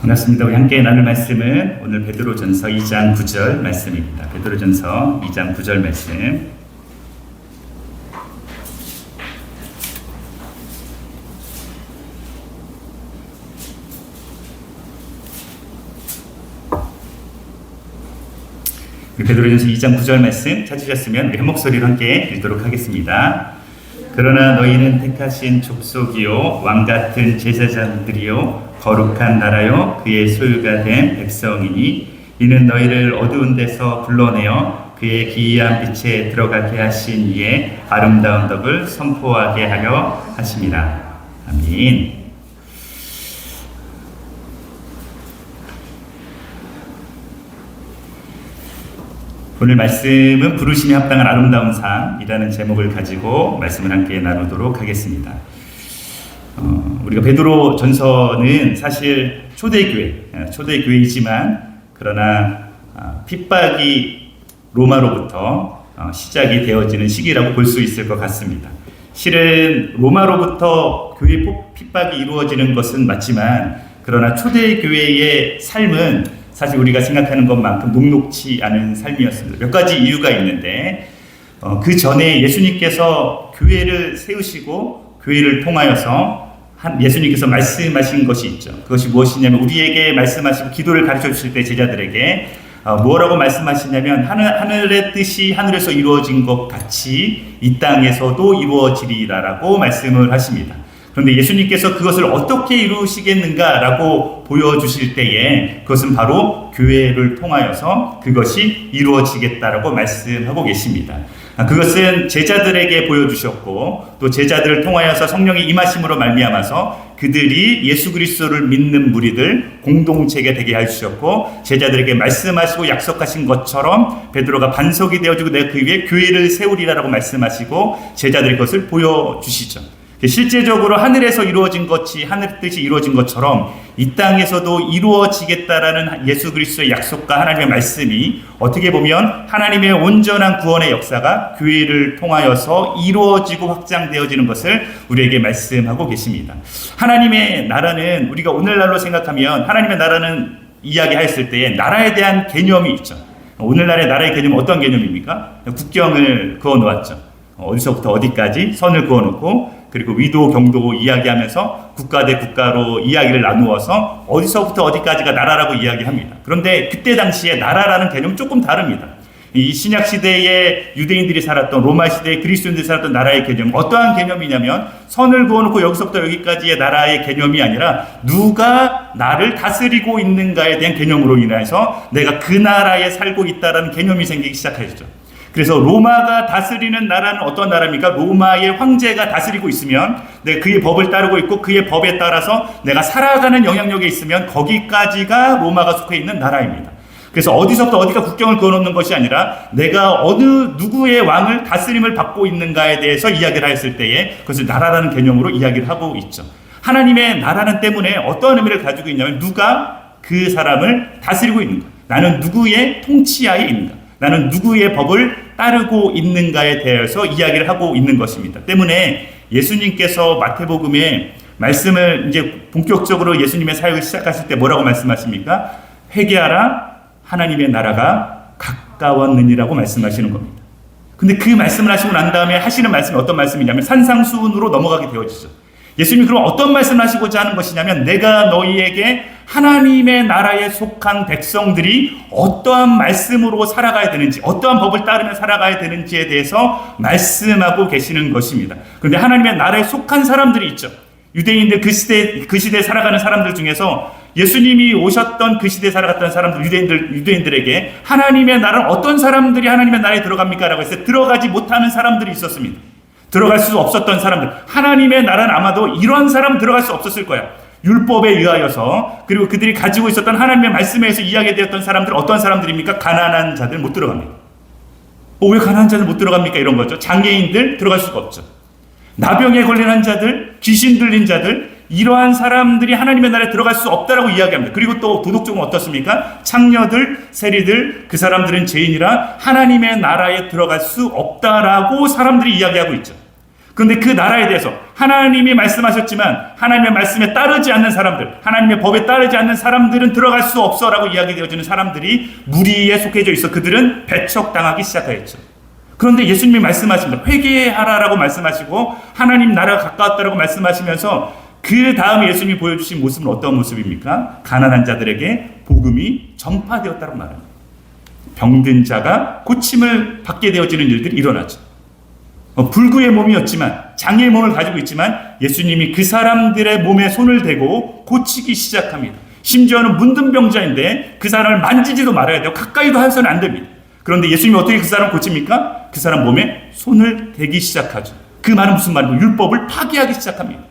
반갑습니다. 우리 함께 나눌 말씀은 오늘 베드로전서 2장 9절 말씀입니다. 베드로전서 2장 9절 말씀. 베드로전서 2장 9절 말씀 찾으셨으면 우리 한 목소리로 함께 읽도록 하겠습니다. 그러나 너희는 택하신 족속이요 왕같은 제사장들이요 거룩한 나라요 그의 소유가 된 백성이니 이는 너희를 어두운 데서 불러내어 그의 기이한 빛에 들어가게 하신 이의 아름다운 덕을 선포하게 하려 하심이라. 아멘. 오늘 말씀은 부르심에 합당한 아름다운 삶이라는 제목을 가지고 말씀을 함께 나누도록 하겠습니다. 우리가 베드로 전서는 사실 초대교회이지만 그러나 핍박이 로마로부터 시작이 되어지는 시기라고 볼 수 있을 것 같습니다. 실은 로마로부터 교회 핍박이 이루어지는 것은 맞지만 그러나 초대교회의 삶은 사실 우리가 생각하는 것만큼 녹록지 않은 삶이었습니다. 몇 가지 이유가 있는데 그 전에 예수님께서 교회를 세우시고 교회를 통하여서 예수님께서 말씀하신 것이 있죠. 그것이 무엇이냐면 우리에게 말씀하시고 기도를 가르쳐 주실 때 제자들에게 뭐라고 말씀하시냐면 하늘의 뜻이 하늘에서 이루어진 것 같이 이 땅에서도 이루어지리라라고 말씀을 하십니다. 그런데 예수님께서 그것을 어떻게 이루시겠는가라고 보여주실 때에 그것은 바로 교회를 통하여서 그것이 이루어지겠다라고 말씀하고 계십니다. 그것은 제자들에게 보여주셨고 또 제자들을 통하여서 성령의 임하심으로 말미암아서 그들이 예수 그리스도를 믿는 무리들 공동체가 되게 해주셨고 제자들에게 말씀하시고 약속하신 것처럼 베드로가 반석이 되어지고 내가 그 위에 교회를 세우리라라고 말씀하시고 제자들의 것을 보여주시죠. 실제적으로 하늘에서 이루어진 것이 하늘 뜻이 이루어진 것처럼 이 땅에서도 이루어지겠다라는 예수 그리스도의 약속과 하나님의 말씀이 어떻게 보면 하나님의 온전한 구원의 역사가 교회를 통하여서 이루어지고 확장되어지는 것을 우리에게 말씀하고 계십니다. 하나님의 나라는 우리가 오늘날로 생각하면 하나님의 나라는 이야기했을 때에 나라에 대한 개념이 있죠. 오늘날의 나라의 개념은 어떤 개념입니까? 국경을 그어 놓았죠. 어디서부터 어디까지 선을 그어 놓고 그리고 위도 경도 이야기하면서 국가 대 국가로 이야기를 나누어서 어디서부터 어디까지가 나라라고 이야기합니다. 그런데 그때 당시에 나라라는 개념은 조금 다릅니다. 이 신약 시대에 유대인들이 살았던 로마 시대에 그리스도인들이 살았던 나라의 개념은 어떠한 개념이냐면 선을 그어놓고 여기서부터 여기까지의 나라의 개념이 아니라 누가 나를 다스리고 있는가에 대한 개념으로 인해서 내가 그 나라에 살고 있다는 개념이 생기기 시작하죠. 그래서 로마가 다스리는 나라는 어떤 나라입니까? 로마의 황제가 다스리고 있으면 내가 그의 법을 따르고 있고 그의 법에 따라서 내가 살아가는 영향력에 있으면 거기까지가 로마가 속해 있는 나라입니다. 그래서 어디서부터 어디가 국경을 그어놓는 것이 아니라 내가 어느 누구의 왕을 다스림을 받고 있는가에 대해서 이야기를 했을 때에 그것을 나라라는 개념으로 이야기를 하고 있죠. 하나님의 나라는 때문에 어떠한 의미를 가지고 있냐면 누가 그 사람을 다스리고 있는가, 나는 누구의 통치하에 있는가, 나는 누구의 법을 따르고 있는가에 대해서 이야기를 하고 있는 것입니다. 때문에 예수님께서 마태복음에 말씀을 이제 본격적으로 예수님의 사역을 시작하실 때 뭐라고 말씀하십니까? 회개하라, 하나님의 나라가 가까웠느니라고 말씀하시는 겁니다. 근데 그 말씀을 하시고 난 다음에 하시는 말씀이 어떤 말씀이냐면 산상수훈으로 넘어가게 되어지죠. 예수님이 그럼 어떤 말씀을 하시고자 하는 것이냐면 내가 너희에게 하나님의 나라에 속한 백성들이 어떠한 말씀으로 살아가야 되는지 어떠한 법을 따르며 살아가야 되는지에 대해서 말씀하고 계시는 것입니다. 그런데 하나님의 나라에 속한 사람들이 있죠. 유대인들 그 시대에 살아가는 사람들 중에서 예수님이 오셨던 그 시대에 살아갔던 사람들 유대인들에게 하나님의 나라는 어떤 사람들이 하나님의 나라에 들어갑니까? 라고 했을 때 들어가지 못하는 사람들이 있었습니다. 들어갈 수 없었던 사람들, 하나님의 나라는 아마도 이런 사람 들어갈 수 없었을 거야. 율법에 의하여서 그리고 그들이 가지고 있었던 하나님의 말씀에 의해서 이야기되었던 사람들 어떤 사람들입니까? 가난한 자들 못 들어갑니다. 왜 가난한 자들 못 들어갑니까? 이런 거죠. 장애인들 들어갈 수가 없죠. 나병에 걸린 환자들, 귀신 들린 자들 이러한 사람들이 하나님의 나라에 들어갈 수 없다라고 이야기합니다. 그리고 또 도덕적으로 어떻습니까? 창녀들, 세리들, 그 사람들은 죄인이라 하나님의 나라에 들어갈 수 없다라고 사람들이 이야기하고 있죠. 그런데 그 나라에 대해서 하나님이 말씀하셨지만 하나님의 말씀에 따르지 않는 사람들, 하나님의 법에 따르지 않는 사람들은 들어갈 수 없어라고 이야기되어지는 사람들이 무리에 속해져 있어 그들은 배척당하기 시작하였죠. 그런데 예수님이 말씀하십니다. 회개하라라고 말씀하시고 하나님 나라가 가까웠다라고 말씀하시면서 그 다음에 예수님이 보여주신 모습은 어떤 모습입니까? 가난한 자들에게 복음이 전파되었다고 말합니다. 병든 자가 고침을 받게 되어지는 일들이 일어나죠. 불구의 몸이었지만, 장애의 몸을 가지고 있지만 예수님이 그 사람들의 몸에 손을 대고 고치기 시작합니다. 심지어는 문둥병자인데 그 사람을 만지지도 말아야 되고 가까이도 해서는 안 됩니다. 그런데 예수님이 어떻게 그 사람을 고칩니까? 그 사람 몸에 손을 대기 시작하죠. 그 말은 무슨 말이고 율법을 파기하기 시작합니다.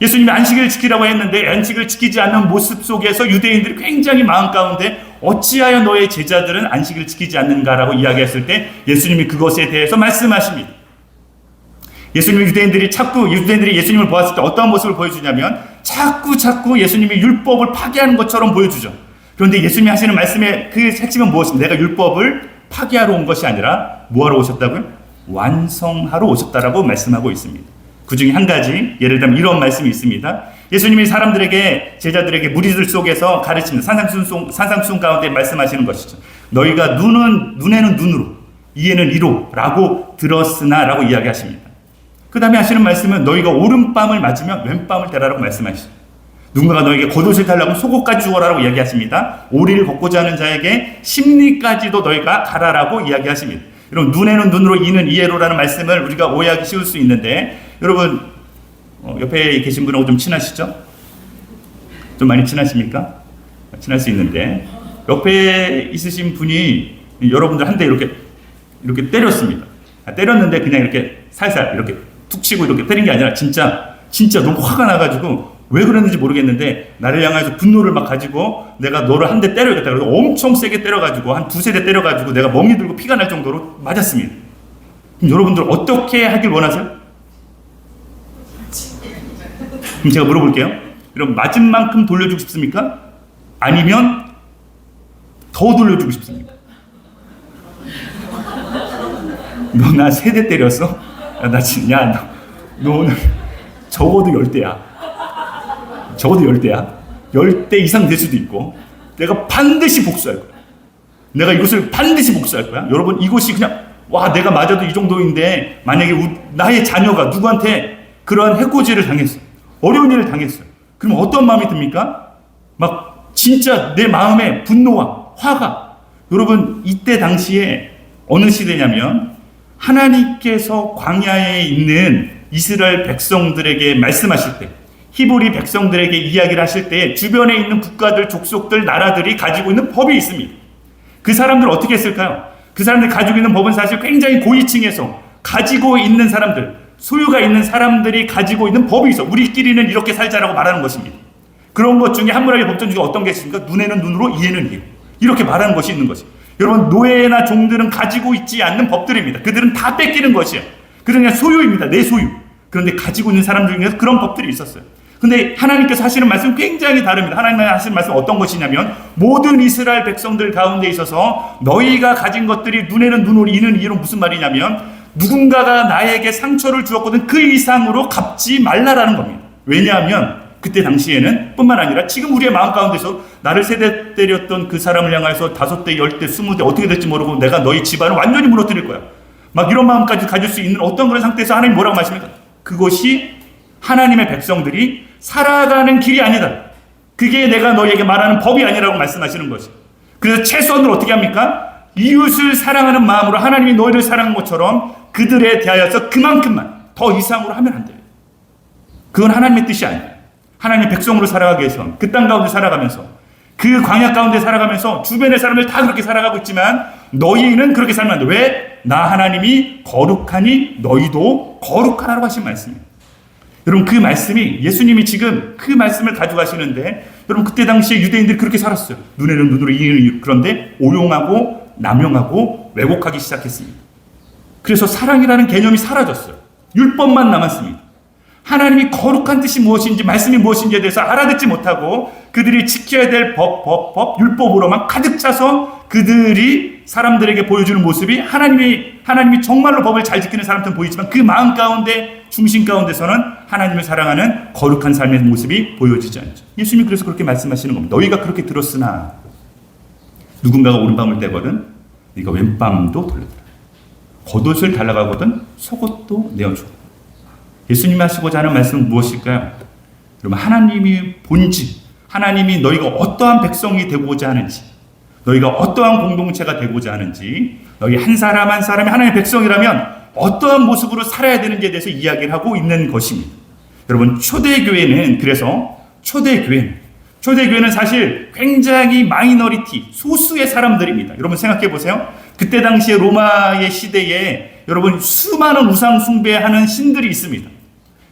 예수님이 안식일을 지키라고 했는데 안식을 지키지 않는 모습 속에서 유대인들이 굉장히 마음 가운데 어찌하여 너의 제자들은 안식을 지키지 않는가라고 이야기했을 때 예수님이 그것에 대해서 말씀하십니다. 유대인들이 예수님을 보았을 때 어떤 모습을 보여주냐면 자꾸 예수님이 율법을 파기하는 것처럼 보여주죠. 그런데 예수님이 하시는 말씀의 그 핵심은 무엇입니까? 내가 율법을 파기하러 온 것이 아니라 뭐하러 오셨다고요? 완성하러 오셨다라고 말씀하고 있습니다. 그 중에 한 가지, 예를 들면 이런 말씀이 있습니다. 예수님이 제자들에게 무리들 속에서 가르치는 산상수훈 가운데 말씀하시는 것이죠. 너희가 눈에는 눈으로, 이에는 이로 라고 들었으나 라고 이야기하십니다. 그 다음에 하시는 말씀은 너희가 오른뺨을 맞으면 왼뺨을 대라라고 말씀하시죠. 누군가가 너에게 겉옷을 달라고 속옷까지 주어라라고 이야기하십니다. 오리를 걷고자 하는 자에게 심리까지도 너희가 가라라고 이야기하십니다. 여러분, 눈에는 눈으로, 이는 이해로라는 말씀을 우리가 오해하기 쉬울 수 있는데, 여러분 옆에 계신 분하고 좀 친하시죠? 좀 많이 친하십니까? 친할 수 있는데 옆에 있으신 분이 여러분들 한 대 이렇게 때렸습니다. 때렸는데 그냥 이렇게 살살 이렇게 툭 치고 이렇게 때린 게 아니라 진짜 너무 화가 나가지고 왜 그랬는지 모르겠는데 나를 향해서 분노를 막 가지고 내가 너를 한 대 때려야겠다. 그래서 엄청 세게 때려가지고 한 두세 대 때려가지고 내가 멍이 들고 피가 날 정도로 맞았습니다. 그럼 여러분들 어떻게 하길 원하세요? 그럼 제가 물어볼게요. 여러분, 맞은 만큼 돌려주고 싶습니까? 아니면 더 돌려주고 싶습니까? 너 나 세 대 때렸어? 너 오늘 적어도 10대야. 적어도 10대야. 10대 이상 될 수도 있고 내가 반드시 복수할 거야. 내가 이것을 반드시 복수할 거야. 여러분, 이것이 그냥 내가 맞아도 이 정도인데 만약에 나의 자녀가 누구한테 그러한 해코지를 당했어. 어려운 일을 당했어요. 그럼 어떤 마음이 듭니까? 막 진짜 내 마음에 분노와 화가. 여러분, 이때 당시에 어느 시대냐면 하나님께서 광야에 있는 이스라엘 백성들에게 말씀하실 때, 히브리 백성들에게 이야기를 하실 때 주변에 있는 국가들, 족속들, 나라들이 가지고 있는 법이 있습니다. 그 사람들 어떻게 했을까요? 그 사람들이 가지고 있는 법은 사실 굉장히 고위층에서 가지고 있는 사람들, 소유가 있는 사람들이 가지고 있는 법이 있어. 우리끼리는 이렇게 살자라고 말하는 것입니다. 그런 것 중에 한문학의 법전 중에 어떤 게 있습니까? 눈에는 눈으로, 이에는 이로. 이렇게 말하는 것이 있는 것이에요. 여러분, 노예나 종들은 가지고 있지 않는 법들입니다. 그들은 다 뺏기는 것이에요. 그들은 그냥 소유입니다. 내 소유. 그런데 가지고 있는 사람들 중에서 그런 법들이 있었어요. 근데 하나님께서 하시는 말씀은 굉장히 다릅니다. 하나님 하시는 말씀은 어떤 것이냐면 모든 이스라엘 백성들 가운데 있어서 너희가 가진 것들이 눈에는 눈으로, 이는 이로. 무슨 말이냐면 누군가가 나에게 상처를 주었거든 그 이상으로 갚지 말라라는 겁니다. 왜냐하면 그때 당시에는 뿐만 아니라 지금 우리의 마음 가운데서 나를 세 대 때렸던 그 사람을 향해서 5대, 10대, 20대 어떻게 될지 모르고 내가 너희 집안을 완전히 무너뜨릴 거야. 막 이런 마음까지 가질 수 있는 어떤 그런 상태에서 하나님 뭐라고 말씀합니까? 그것이 하나님의 백성들이 살아가는 길이 아니다. 그게 내가 너희에게 말하는 법이 아니라고 말씀하시는 것이. 그래서 최소한으로 어떻게 합니까? 이웃을 사랑하는 마음으로 하나님이 너희를 사랑한 것처럼 그들에 대하여서 그만큼만 더 이상으로 하면 안 돼요. 그건 하나님의 뜻이 아니에요. 하나님의 백성으로 살아가기 위해서 그 땅 가운데 살아가면서 그 광야 가운데 살아가면서 주변의 사람들 다 그렇게 살아가고 있지만 너희는 그렇게 살면 안 돼. 왜? 나 하나님이 거룩하니 너희도 거룩하라고 하신 말씀이에요. 여러분, 그 말씀이 예수님이 지금 그 말씀을 가져가시는데 여러분, 그때 당시에 유대인들이 그렇게 살았어요. 눈에는 눈으로, 이에는 이로. 그런데 오용하고 남용하고 왜곡하기 시작했습니다. 그래서 사랑이라는 개념이 사라졌어요. 율법만 남았습니다. 하나님이 거룩한 뜻이 무엇인지, 말씀이 무엇인지에 대해서 알아듣지 못하고 그들이 지켜야 될 법, 율법으로만 가득 차서 그들이 사람들에게 보여주는 모습이 하나님이 정말로 법을 잘 지키는 사람처럼 보이지만 그 마음 가운데, 중심 가운데서는 하나님을 사랑하는 거룩한 삶의 모습이 보여지지 않죠. 예수님이 그래서 그렇게 말씀하시는 겁니다. 너희가 그렇게 들었으나 누군가가 오른밤을 떼거든 네가 왼밤도 돌려주라. 겉옷을 달라가거든 속옷도 내어주라. 예수님이 하시고자 하는 말씀은 무엇일까요? 여러분, 하나님이 본질, 하나님이 너희가 어떠한 백성이 되고자 하는지, 너희가 어떠한 공동체가 되고자 하는지, 너희 한 사람 한 사람이 하나님의 백성이라면 어떠한 모습으로 살아야 되는지에 대해서 이야기를 하고 있는 것입니다. 여러분, 초대교회는 그래서 초대교회는 사실 굉장히 마이너리티, 소수의 사람들입니다. 여러분 생각해 보세요. 그때 당시에 로마의 시대에 여러분 수많은 우상 숭배하는 신들이 있습니다.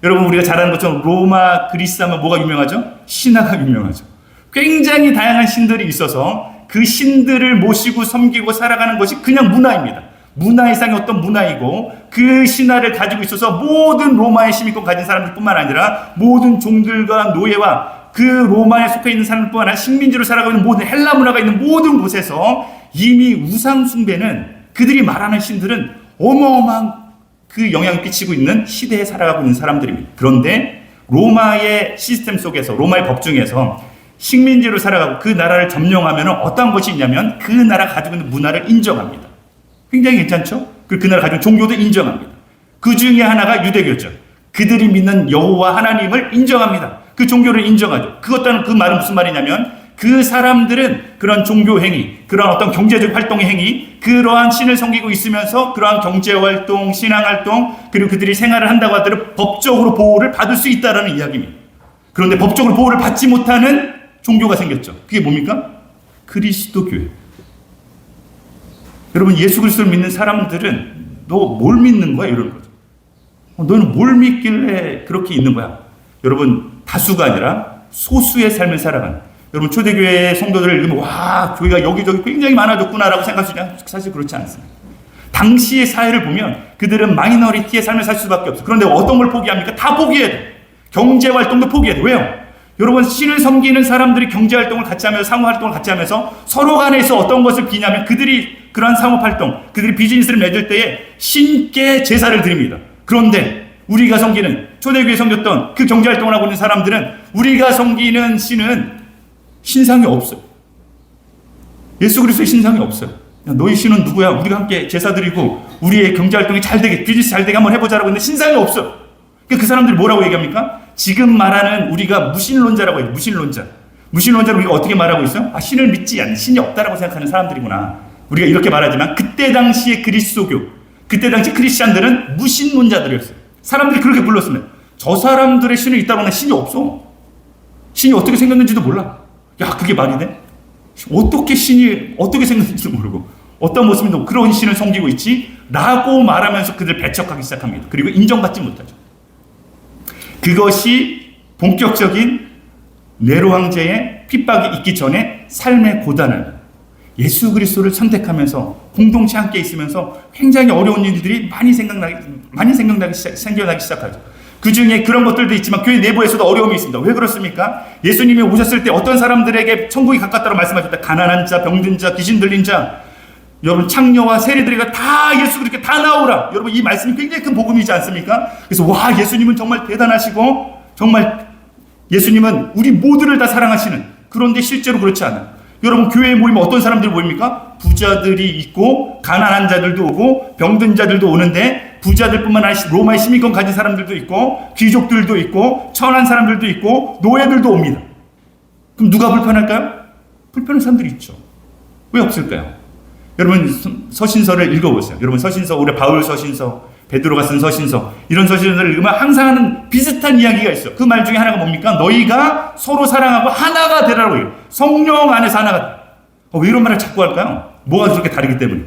여러분 우리가 잘 아는 것처럼 로마, 그리스 하면 뭐가 유명하죠? 신화가 유명하죠. 굉장히 다양한 신들이 있어서 그 신들을 모시고 섬기고 살아가는 것이 그냥 문화입니다. 문화 이상의 어떤 문화이고 그 신화를 가지고 있어서 모든 로마의 시민권 가진 사람들뿐만 아니라 모든 종들과 노예와 그 로마에 속해 있는 사람들뿐만 아니라 식민지로 살아가고 있는 모든 헬라 문화가 있는 모든 곳에서 이미 우상 숭배는 그들이 말하는 신들은 어마어마한 그 영향을 끼치고 있는 시대에 살아가고 있는 사람들입니다. 그런데 로마의 시스템 속에서, 로마의 법 중에서 식민지로 살아가고 그 나라를 점령하면 어떤 것이 있냐면 그 나라 가지고 있는 문화를 인정합니다. 굉장히 괜찮죠? 그 나라 가지고 있는 종교도 인정합니다. 그 중에 하나가 유대교죠. 그들이 믿는 여호와 하나님을 인정합니다. 그 종교를 인정하죠. 그 말은 무슨 말이냐면 그 사람들은 그런 종교 행위, 그런 어떤 경제적 활동의 행위, 그러한 신을 섬기고 있으면서 그러한 경제 활동, 신앙 활동, 그리고 그들이 생활을 한다고 하더라도 법적으로 보호를 받을 수 있다라는 이야기입니다. 그런데 법적으로 보호를 받지 못하는 종교가 생겼죠. 그게 뭡니까? 그리스도교회. 여러분, 예수 그리스도를 믿는 사람들은 너 뭘 믿는 거야? 이러는 거죠. 너는 뭘 믿길래 그렇게 있는 거야? 여러분, 다수가 아니라 소수의 삶을 살아가는, 여러분 초대교회 성도들을 읽으면 와, 교회가 여기저기 굉장히 많아졌구나라고 생각할 수 있냐? 사실 그렇지 않습니다. 당시의 사회를 보면 그들은 마이너리티의 삶을 살 수밖에 없어요. 그런데 어떤 걸 포기합니까? 다 포기해야 돼요. 경제활동도 포기해야 돼요. 왜요? 여러분, 신을 섬기는 사람들이 경제활동을 같이 하면서, 상호활동을 같이 하면서 서로 간에서 어떤 것을 비냐면 그들이 그러한 상호활동, 그들이 비즈니스를 맺을 때에 신께 제사를 드립니다. 그런데 우리가 섬기는, 초대교회에 섬겼던 그 경제활동을 하고 있는 사람들은 우리가 섬기는 신은 신상이 없어요. 예수 그리스도의 신상이 없어요. 너희 신은 누구야? 우리가 함께 제사 드리고 우리의 경제활동이 잘 되게, 비즈니스 잘 되게 한번 해보자라고 했는데 신상이 없어요. 그 사람들이 뭐라고 얘기합니까? 지금 말하는 우리가 무신론자라고 해요. 무신론자를 우리가 어떻게 말하고 있어요? 아, 신을 믿지 않는, 신이 없다라고 생각하는 사람들이구나. 우리가 이렇게 말하지만 그때 당시의 그리스도교, 그때 당시 크리스찬들은 무신론자들이었어요. 사람들이 그렇게 불렀으면 저 사람들의 신은 있다고 하는 신이 없어. 신이 어떻게 생겼는지도 몰라. 야, 그게 말이 돼? 어떻게 신이 어떻게 생겼는지도 모르고 어떤 모습인지 그런 신을 섬기고 있지? 라고 말하면서 그들 배척하기 시작합니다. 그리고 인정받지 못하죠. 그것이 본격적인 네로 황제의 핍박이 있기 전에 삶의 고단을, 예수 그리스도를 선택하면서 공동체 함께 있으면서 굉장히 어려운 일들이 많이 생겨나기 시작하죠. 그 중에 그런 것들도 있지만 교회 내부에서도 어려움이 있습니다. 왜 그렇습니까? 예수님이 오셨을 때 어떤 사람들에게 천국이 가깝다고 말씀하셨다. 가난한 자, 병든 자, 귀신 들린 자, 여러분 창녀와 세리들에게 다 예수 그렇게 다 나오라. 여러분 이 말씀이 굉장히 큰 복음이지 않습니까? 그래서 와, 예수님은 정말 대단하시고 정말 예수님은 우리 모두를 다 사랑하시는, 그런데 실제로 그렇지 않아요. 여러분 교회에 모이면 어떤 사람들이 모입니까? 부자들이 있고 가난한 자들도 오고 병든 자들도 오는데 부자들뿐만 아니라 로마의 시민권 가진 사람들도 있고 귀족들도 있고 천한 사람들도 있고 노예들도 옵니다. 그럼 누가 불편할까요? 불편한 사람들이 있죠. 왜 없을까요? 여러분 서신서를 읽어보세요. 여러분 서신서, 올해 바울 서신서, 베드로가 쓴 서신서, 이런 서신서를 읽으면 항상 하는 비슷한 이야기가 있어요. 그 말 중에 하나가 뭡니까? 너희가 서로 사랑하고 하나가 되라고 해요. 성령 안에서 하나가 돼. 왜 이런 말을 자꾸 할까요? 뭐가 그렇게 다르기 때문에.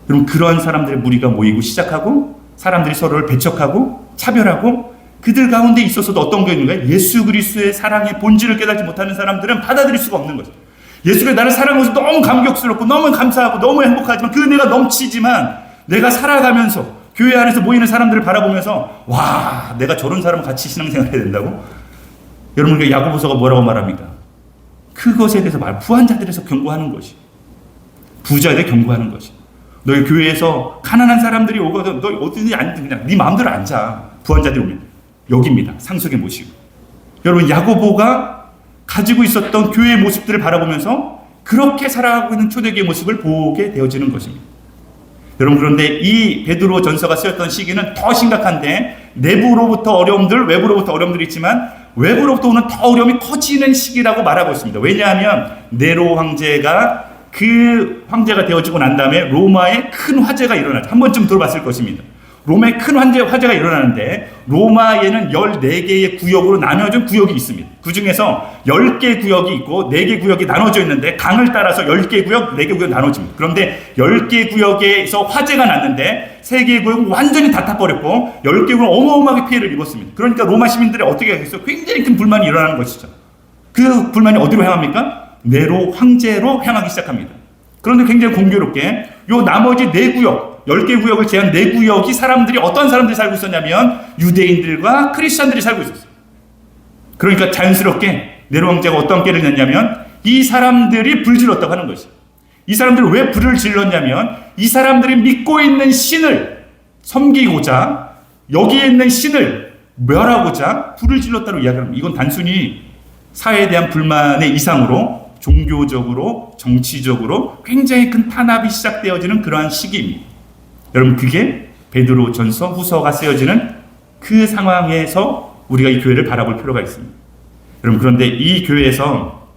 여러분 그러한 사람들의 무리가 모이고 시작하고 사람들이 서로를 배척하고 차별하고 그들 가운데 있어서도 어떤 게 있는 거예요? 예수 그리스도의 사랑의 본질을 깨닫지 못하는 사람들은 받아들일 수가 없는 거죠. 예수를 나를 사랑하면서 너무 감격스럽고 너무 감사하고 너무 행복하지만 그 은혜가 넘치지만 내가 살아가면서 교회 안에서 모이는 사람들을 바라보면서 와, 내가 저런 사람과 같이 신앙생활 해야 된다고? 여러분 그 야고보서가 뭐라고 말합니까? 그것에 대해서 부한 자들에서 경고하는 것이, 부자들에 경고하는 것이. 너희 교회에서 가난한 사람들이 오거든, 너 어디든지 앉든 그냥 네 마음대로 앉아. 부한 자들이 오면 여기입니다. 상속의 모습. 여러분, 야고보가 가지고 있었던 교회의 모습들을 바라보면서 그렇게 살아가고 있는 초대교회의 모습을 보게 되어지는 것입니다. 여러분, 그런데 이 베드로 전서가 쓰였던 시기는 더 심각한데, 내부로부터 어려움들, 외부로부터 어려움들이 있지만 외부로부터 오는 더 어려움이 커지는 시기라고 말하고 있습니다. 왜냐하면 네로 황제가 그 황제가 되어지고 난 다음에 로마에 큰 화재가 일어나죠. 한 번쯤 들어봤을 것입니다. 로마에 큰 화재가 일어나는데, 로마에는 14개의 구역으로 나눠진 구역이 있습니다. 그 중에서 10개 구역이 있고 4개 구역이 나눠져 있는데, 강을 따라서 10개 구역, 4개 구역 나눠집니다. 그런데 10개 구역에서 화재가 났는데 3개 구역은 완전히 다 타버렸고 10개 구역은 어마어마하게 피해를 입었습니다. 그러니까 로마 시민들이 어떻게 하겠어요? 굉장히 큰 불만이 일어나는 것이죠. 그 불만이 어디로 향합니까? 네로 황제로 향하기 시작합니다. 그런데 굉장히 공교롭게 요 나머지 4구역, 10개 구역을 제한 4구역이 사람들이, 어떤 사람들이 살고 있었냐면 유대인들과 크리스천들이 살고 있었어요. 그러니까 자연스럽게 네로 황제가 어떤 깨를 냈냐면 이 사람들이 불질렀다고 하는 것이죠. 이 사람들이 왜 불을 질렀냐면 이 사람들이 믿고 있는 신을 섬기고자, 여기에 있는 신을 멸하고자 불을 질렀다고 이야기합니다. 이건 단순히 사회에 대한 불만의 이상으로 종교적으로, 정치적으로 굉장히 큰 탄압이 시작되어지는 그러한 시기입니다. 여러분, 그게 베드로 전서 후서가 쓰여지는 그 상황에서 우리가 이 교회를 바라볼 필요가 있습니다. 여러분, 그런데 이 교회에서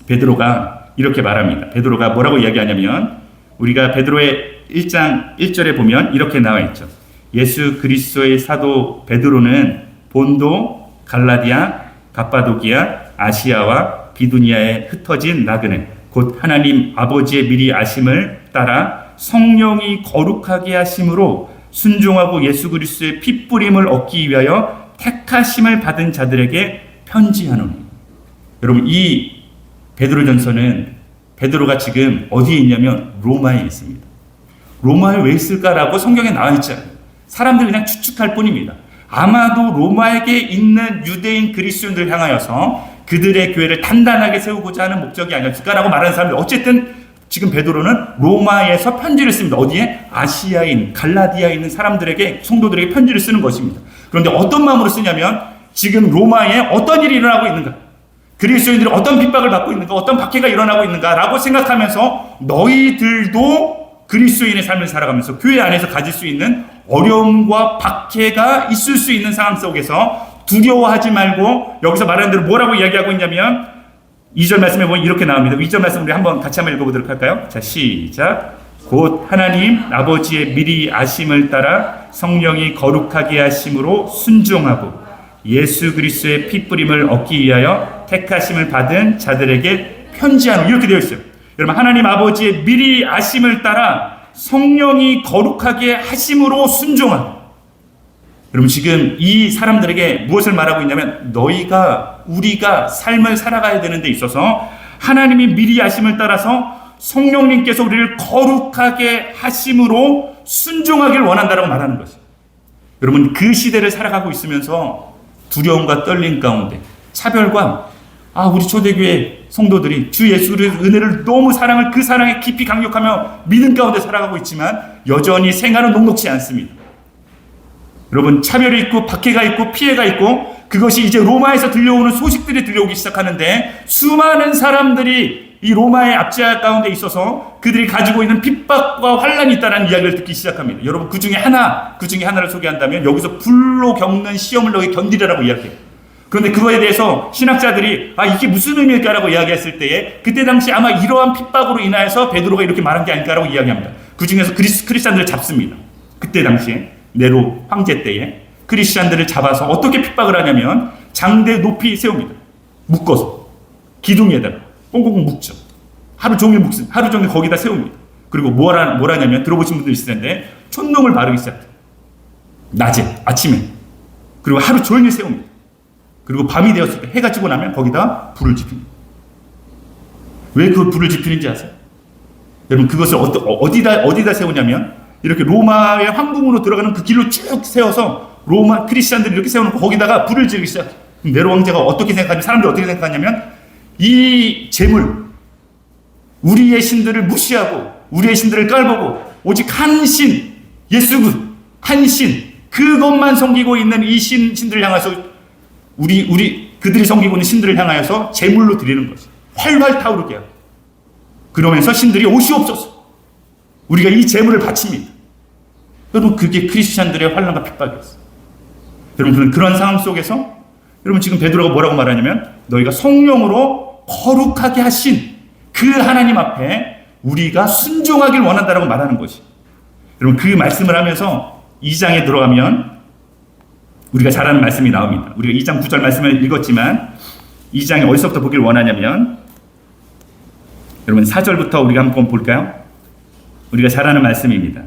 베드로가 이렇게 말합니다. 베드로가 뭐라고 이야기하냐면, 우리가 베드로의 1장 1절에 보면 이렇게 나와 있죠. 예수 그리스도의 사도 베드로는 본도, 갈라디아, 갑바도기아, 아시아와 비두니아에 흩어진 나그네, 곧 하나님 아버지의 미리 아심을 따라 성령이 거룩하게 하심으로 순종하고 예수 그리스도의 핏부림을 얻기 위하여 택하심을 받은 자들에게 편지하노니. 여러분, 이 베드로전서는 베드로가 지금 어디에 있냐면 로마에 있습니다. 로마에 왜 있을까라고 성경에 나와 있지 않아요. 사람들이 그냥 추측할 뿐입니다. 아마도 로마에게 있는 유대인 그리스도인들을 향하여서 그들의 교회를 단단하게 세우고자 하는 목적이 아니었을까라고 말하는 사람들, 어쨌든 지금 베드로는 로마에서 편지를 씁니다. 어디에? 아시아에 있는, 갈라디아에 있는 사람들에게, 성도들에게 편지를 쓰는 것입니다. 그런데 어떤 마음으로 쓰냐면 지금 로마에 어떤 일이 일어나고 있는가, 그리스도인들이 어떤 핍박을 받고 있는가, 어떤 박해가 일어나고 있는가라고 생각하면서 너희들도 그리스도인의 삶을 살아가면서 교회 안에서 가질 수 있는 어려움과 박해가 있을 수 있는 상황 속에서 두려워하지 말고, 여기서 말하는 대로 뭐라고 이야기하고 있냐면 2절 말씀에 보면 이렇게 나옵니다. 2절 말씀 우리 한번 같이 한번 읽어보도록 할까요? 자, 시작. 곧 하나님 아버지의 미리 아심을 따라 성령이 거룩하게 하심으로 순종하고 예수 그리스도의 핏부림을 얻기 위하여 택하심을 받은 자들에게 편지하노. 이렇게 되어 있어요. 여러분, 하나님 아버지의 미리 아심을 따라 성령이 거룩하게 하심으로 순종하고. 여러분, 지금 이 사람들에게 무엇을 말하고 있냐면, 우리가 삶을 살아가야 되는 데 있어서 하나님이 미리 아심을 따라서 성령님께서 우리를 거룩하게 하심으로 순종하길 원한다라고 말하는 것이죠. 여러분, 그 시대를 살아가고 있으면서 두려움과 떨림 가운데, 차별과 우리 초대교회 성도들이 주 예수의 은혜를 너무 그 사랑에 깊이 강력하며 믿음 가운데 살아가고 있지만 여전히 생활은 녹록지 않습니다. 여러분, 차별이 있고 박해가 있고 피해가 있고, 그것이 이제 로마에서 들려오는 소식들이 들려오기 시작하는데, 수많은 사람들이 이 로마의 압제할 가운데 있어서 그들이 가지고 있는 핍박과 환란이 있다는 이야기를 듣기 시작합니다. 여러분, 그 중에 하나를 소개한다면 여기서 불로 겪는 시험을 너희 견디라라고 이야기해요. 그런데 그거에 대해서 신학자들이 이게 무슨 의미일까라고 이야기했을 때에, 그때 당시 아마 이러한 핍박으로 인하여서 베드로가 이렇게 말한 게 아닐까라고 이야기합니다. 그 중에서 크리스찬들을 잡습니다. 그때 당시에 네로 황제 때에 크리스찬들을 잡아서 어떻게 핍박을 하냐면 장대 높이 세웁니다. 묶어서 기둥에다가 꽁꽁 묶죠. 하루 종일 거기다 세웁니다. 그리고 뭐라냐면, 들어보신 분들 있을 텐데, 촛농을 바르기 시작해요. 낮에, 아침에. 그리고 하루 종일 세웁니다. 그리고 밤이 되었을 때, 해가 지고 나면 거기다 불을 지핍니다. 왜 그 불을 지피는지 아세요? 여러분, 그것을 어디다 세우냐면, 이렇게 로마의 황궁으로 들어가는 그 길로 쭉 세워서 로마 크리스찬들이 이렇게 세워놓고 거기다가 불을 지르기 시작해요. 네로 황제가 어떻게 생각하냐면, 사람들이 어떻게 생각하냐면, 이 재물, 우리의 신들을 무시하고 우리의 신들을 깔보고 오직 한 신, 한 신, 그것만 섬기고 있는 이 신들을 향해서 그들이 섬기고 있는 신들을 향하여서 제물로 드리는 것이 활활 타오르게 하고, 그러면서 신들이 오시옵소서, 우리가 이 제물을 바칩니다. 여러분, 그게 크리스찬들의 환난과 핍박이었어요. 여러분, 그런 상황 속에서 여러분 지금 베드로가 뭐라고 말하냐면, 너희가 성령으로 거룩하게 하신 그 하나님 앞에 우리가 순종하길 원한다라고 말하는 것이, 여러분 그 말씀을 하면서 2장에 들어가면 우리가 잘 아는 말씀이 나옵니다. 우리가 2장 9절 말씀을 읽었지만 2장에 어디서부터 보길 원하냐면, 여러분 4절부터 우리가 한번 볼까요? 우리가 잘 아는 말씀입니다.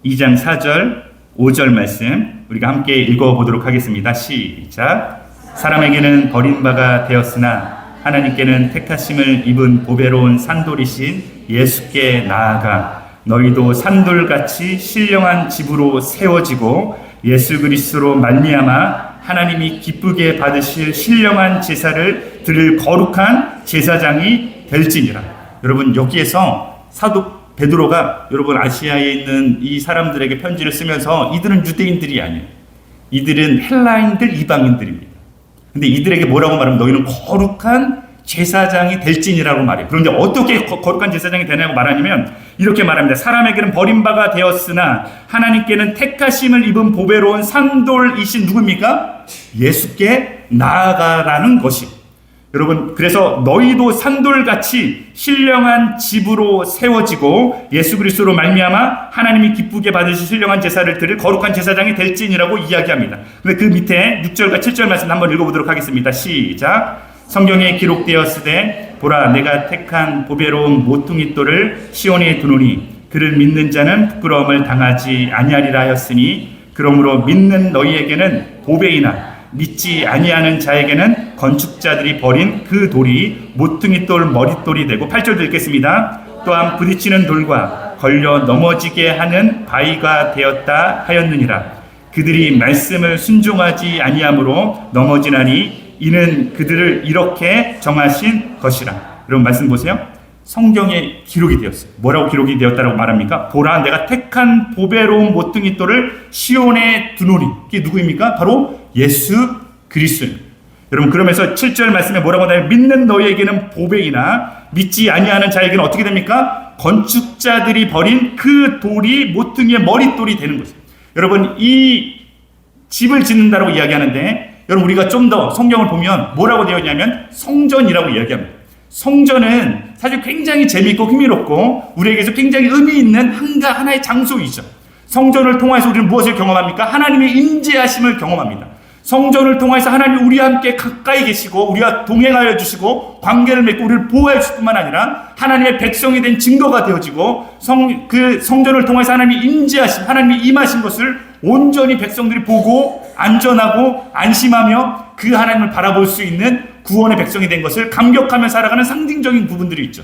2장 4절 5절 말씀 우리가 함께 읽어보도록 하겠습니다. 시작. 사람에게는 버림바가 되었으나 하나님께는 택하심을 입은 보배로운 산돌이신 예수께 나아가 너희도 산돌같이 신령한 집으로 세워지고 예수 그리스도로 말미암아 하나님이 기쁘게 받으실 신령한 제사를 드릴 거룩한 제사장이 될지니라. 여러분, 여기에서 사도 베드로가 여러분 아시아에 있는 이 사람들에게 편지를 쓰면서, 이들은 유대인들이 아니에요. 이들은 헬라인들, 이방인들입니다. 근데 이들에게 뭐라고 말하면, 너희는 거룩한 제사장이 될지니라고 말해요. 그런데 어떻게 거룩한 제사장이 되냐고 말하냐면 이렇게 말합니다. 사람에게는 버림바가 되었으나 하나님께는 택하심을 입은 보배로운 산돌이신 누구입니까? 예수께 나아가라는 것이. 여러분, 그래서 너희도 산돌같이 신령한 집으로 세워지고 예수 그리스도로 말미암아 하나님이 기쁘게 받으실 신령한 제사를 드릴 거룩한 제사장이 될지니라고 이야기합니다. 근데 그 밑에 6절과 7절 말씀 한번 읽어보도록 하겠습니다. 시작. 성경에 기록되었으되 보라, 내가 택한 보배로운 모퉁이돌을 시온에 두노니 그를 믿는 자는 부끄러움을 당하지 아니하리라 하였으니, 그러므로 믿는 너희에게는 보배이나 믿지 아니하는 자에게는 건축자들이 버린 그 돌이 모퉁이돌 머릿돌이 되고, 8절 읽겠습니다. 또한 부딪히는 돌과 걸려 넘어지게 하는 바위가 되었다 하였느니라. 그들이 말씀을 순종하지 아니함으로 넘어지나니 이는 그들을 이렇게 정하신 것이라. 여러분 말씀 보세요. 성경에 기록이 되었어요. 뭐라고 기록이 되었다고 말합니까? 보라, 내가 택한 보배로운 모퉁이돌을 시온에 두노니. 이게 누구입니까? 바로 예수 그리스도입니다. 여러분, 그러면서 7절 말씀에 뭐라고 하나요? 믿는 너희에게는 보배이나 믿지 아니하는 자에게는 어떻게 됩니까? 건축자들이 버린 그 돌이 모퉁이의 머릿돌이 되는 것입니다. 여러분, 이 집을 짓는다라고 이야기하는데, 여러분 우리가 좀 더 성경을 보면 뭐라고 되어 있냐면 성전이라고 이야기합니다. 성전은 사실 굉장히 재미있고 흥미롭고 우리에게서 굉장히 의미 있는 하나의 장소이죠. 성전을 통해서 우리는 무엇을 경험합니까? 하나님의 임재하심을 경험합니다. 성전을 통해서 하나님이 우리와 함께 가까이 계시고 우리와 동행하여 주시고 관계를 맺고 우리를 보호해 주실 뿐만 아니라 하나님의 백성이 된 증거가 되어지고, 그 성전을 통해서 하나님이 임재하심, 하나님이 임하신 것을 온전히 백성들이 보고 안전하고 안심하며 그 하나님을 바라볼 수 있는 구원의 백성이 된 것을 감격하며 살아가는 상징적인 부분들이 있죠.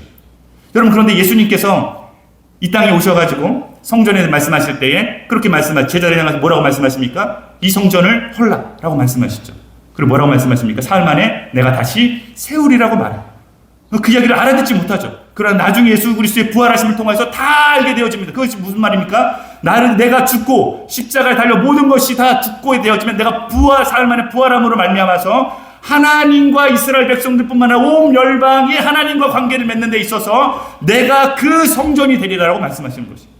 여러분, 그런데 예수님께서 이 땅에 오셔가지고 성전에 말씀하실 때에 그렇게 제자들에 향해서 뭐라고 말씀하십니까? 이 성전을 헐라라고 말씀하시죠. 그리고 뭐라고 말씀하십니까? 사흘 만에 내가 다시 세우리라고 말해요. 그 이야기를 알아듣지 못하죠. 그러나 나중에 예수 그리스도의 부활하심을 통해서 다 알게 되어집니다. 그것이 무슨 말입니까? 내가 죽고 십자가에 달려 모든 것이 다 죽고 되어지면 내가 사흘 만에 부활함으로 말미암아서 하나님과 이스라엘 백성들뿐만 아니라 온 열방이 하나님과 관계를 맺는 데 있어서 내가 그 성전이 되리라고 말씀하시는 것입니다.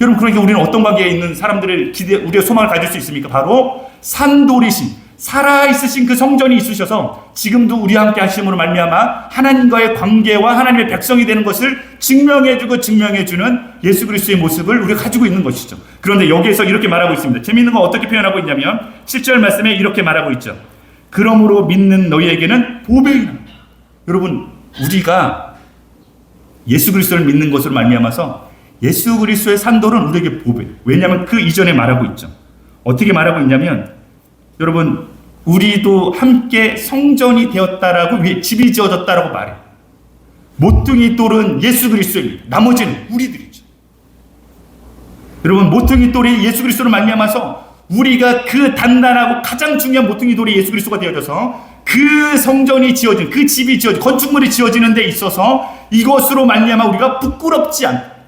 여러분, 그러니까 우리는 어떤 관계에 있는 사람들을 우리의 소망을 가질 수 있습니까? 바로 산돌이신, 살아있으신 그 성전이 있으셔서 지금도 우리와 함께 하심으로 말미암아 하나님과의 관계와 하나님의 백성이 되는 것을 증명해주는 예수 그리스도의 모습을 우리가 가지고 있는 것이죠. 그런데 여기에서 이렇게 말하고 있습니다. 재미있는 건 어떻게 표현하고 있냐면 7절 말씀에 이렇게 말하고 있죠. 그러므로 믿는 너희에게는 보배이라. 여러분, 우리가 예수 그리스도를 믿는 것으로 말미암아서 예수 그리스도의 산돌은 우리에게 보배. 왜냐하면 그 이전에 말하고 있죠. 어떻게 말하고 있냐면, 여러분, 우리도 함께 성전이 되었다라고, 집이 지어졌다라고 말해요. 모퉁이 돌은 예수 그리스도입니다. 나머지는 우리들이죠. 여러분, 모퉁이 돌이 예수 그리스도로 말미암아서 우리가 그 단단하고 가장 중요한 모퉁이 돌이 예수 그리스도가 되어져서 그 성전이 지어진, 그 집이 지어진, 건축물이 지어지는 데 있어서 이것으로 말미암아 우리가 부끄럽지 않다.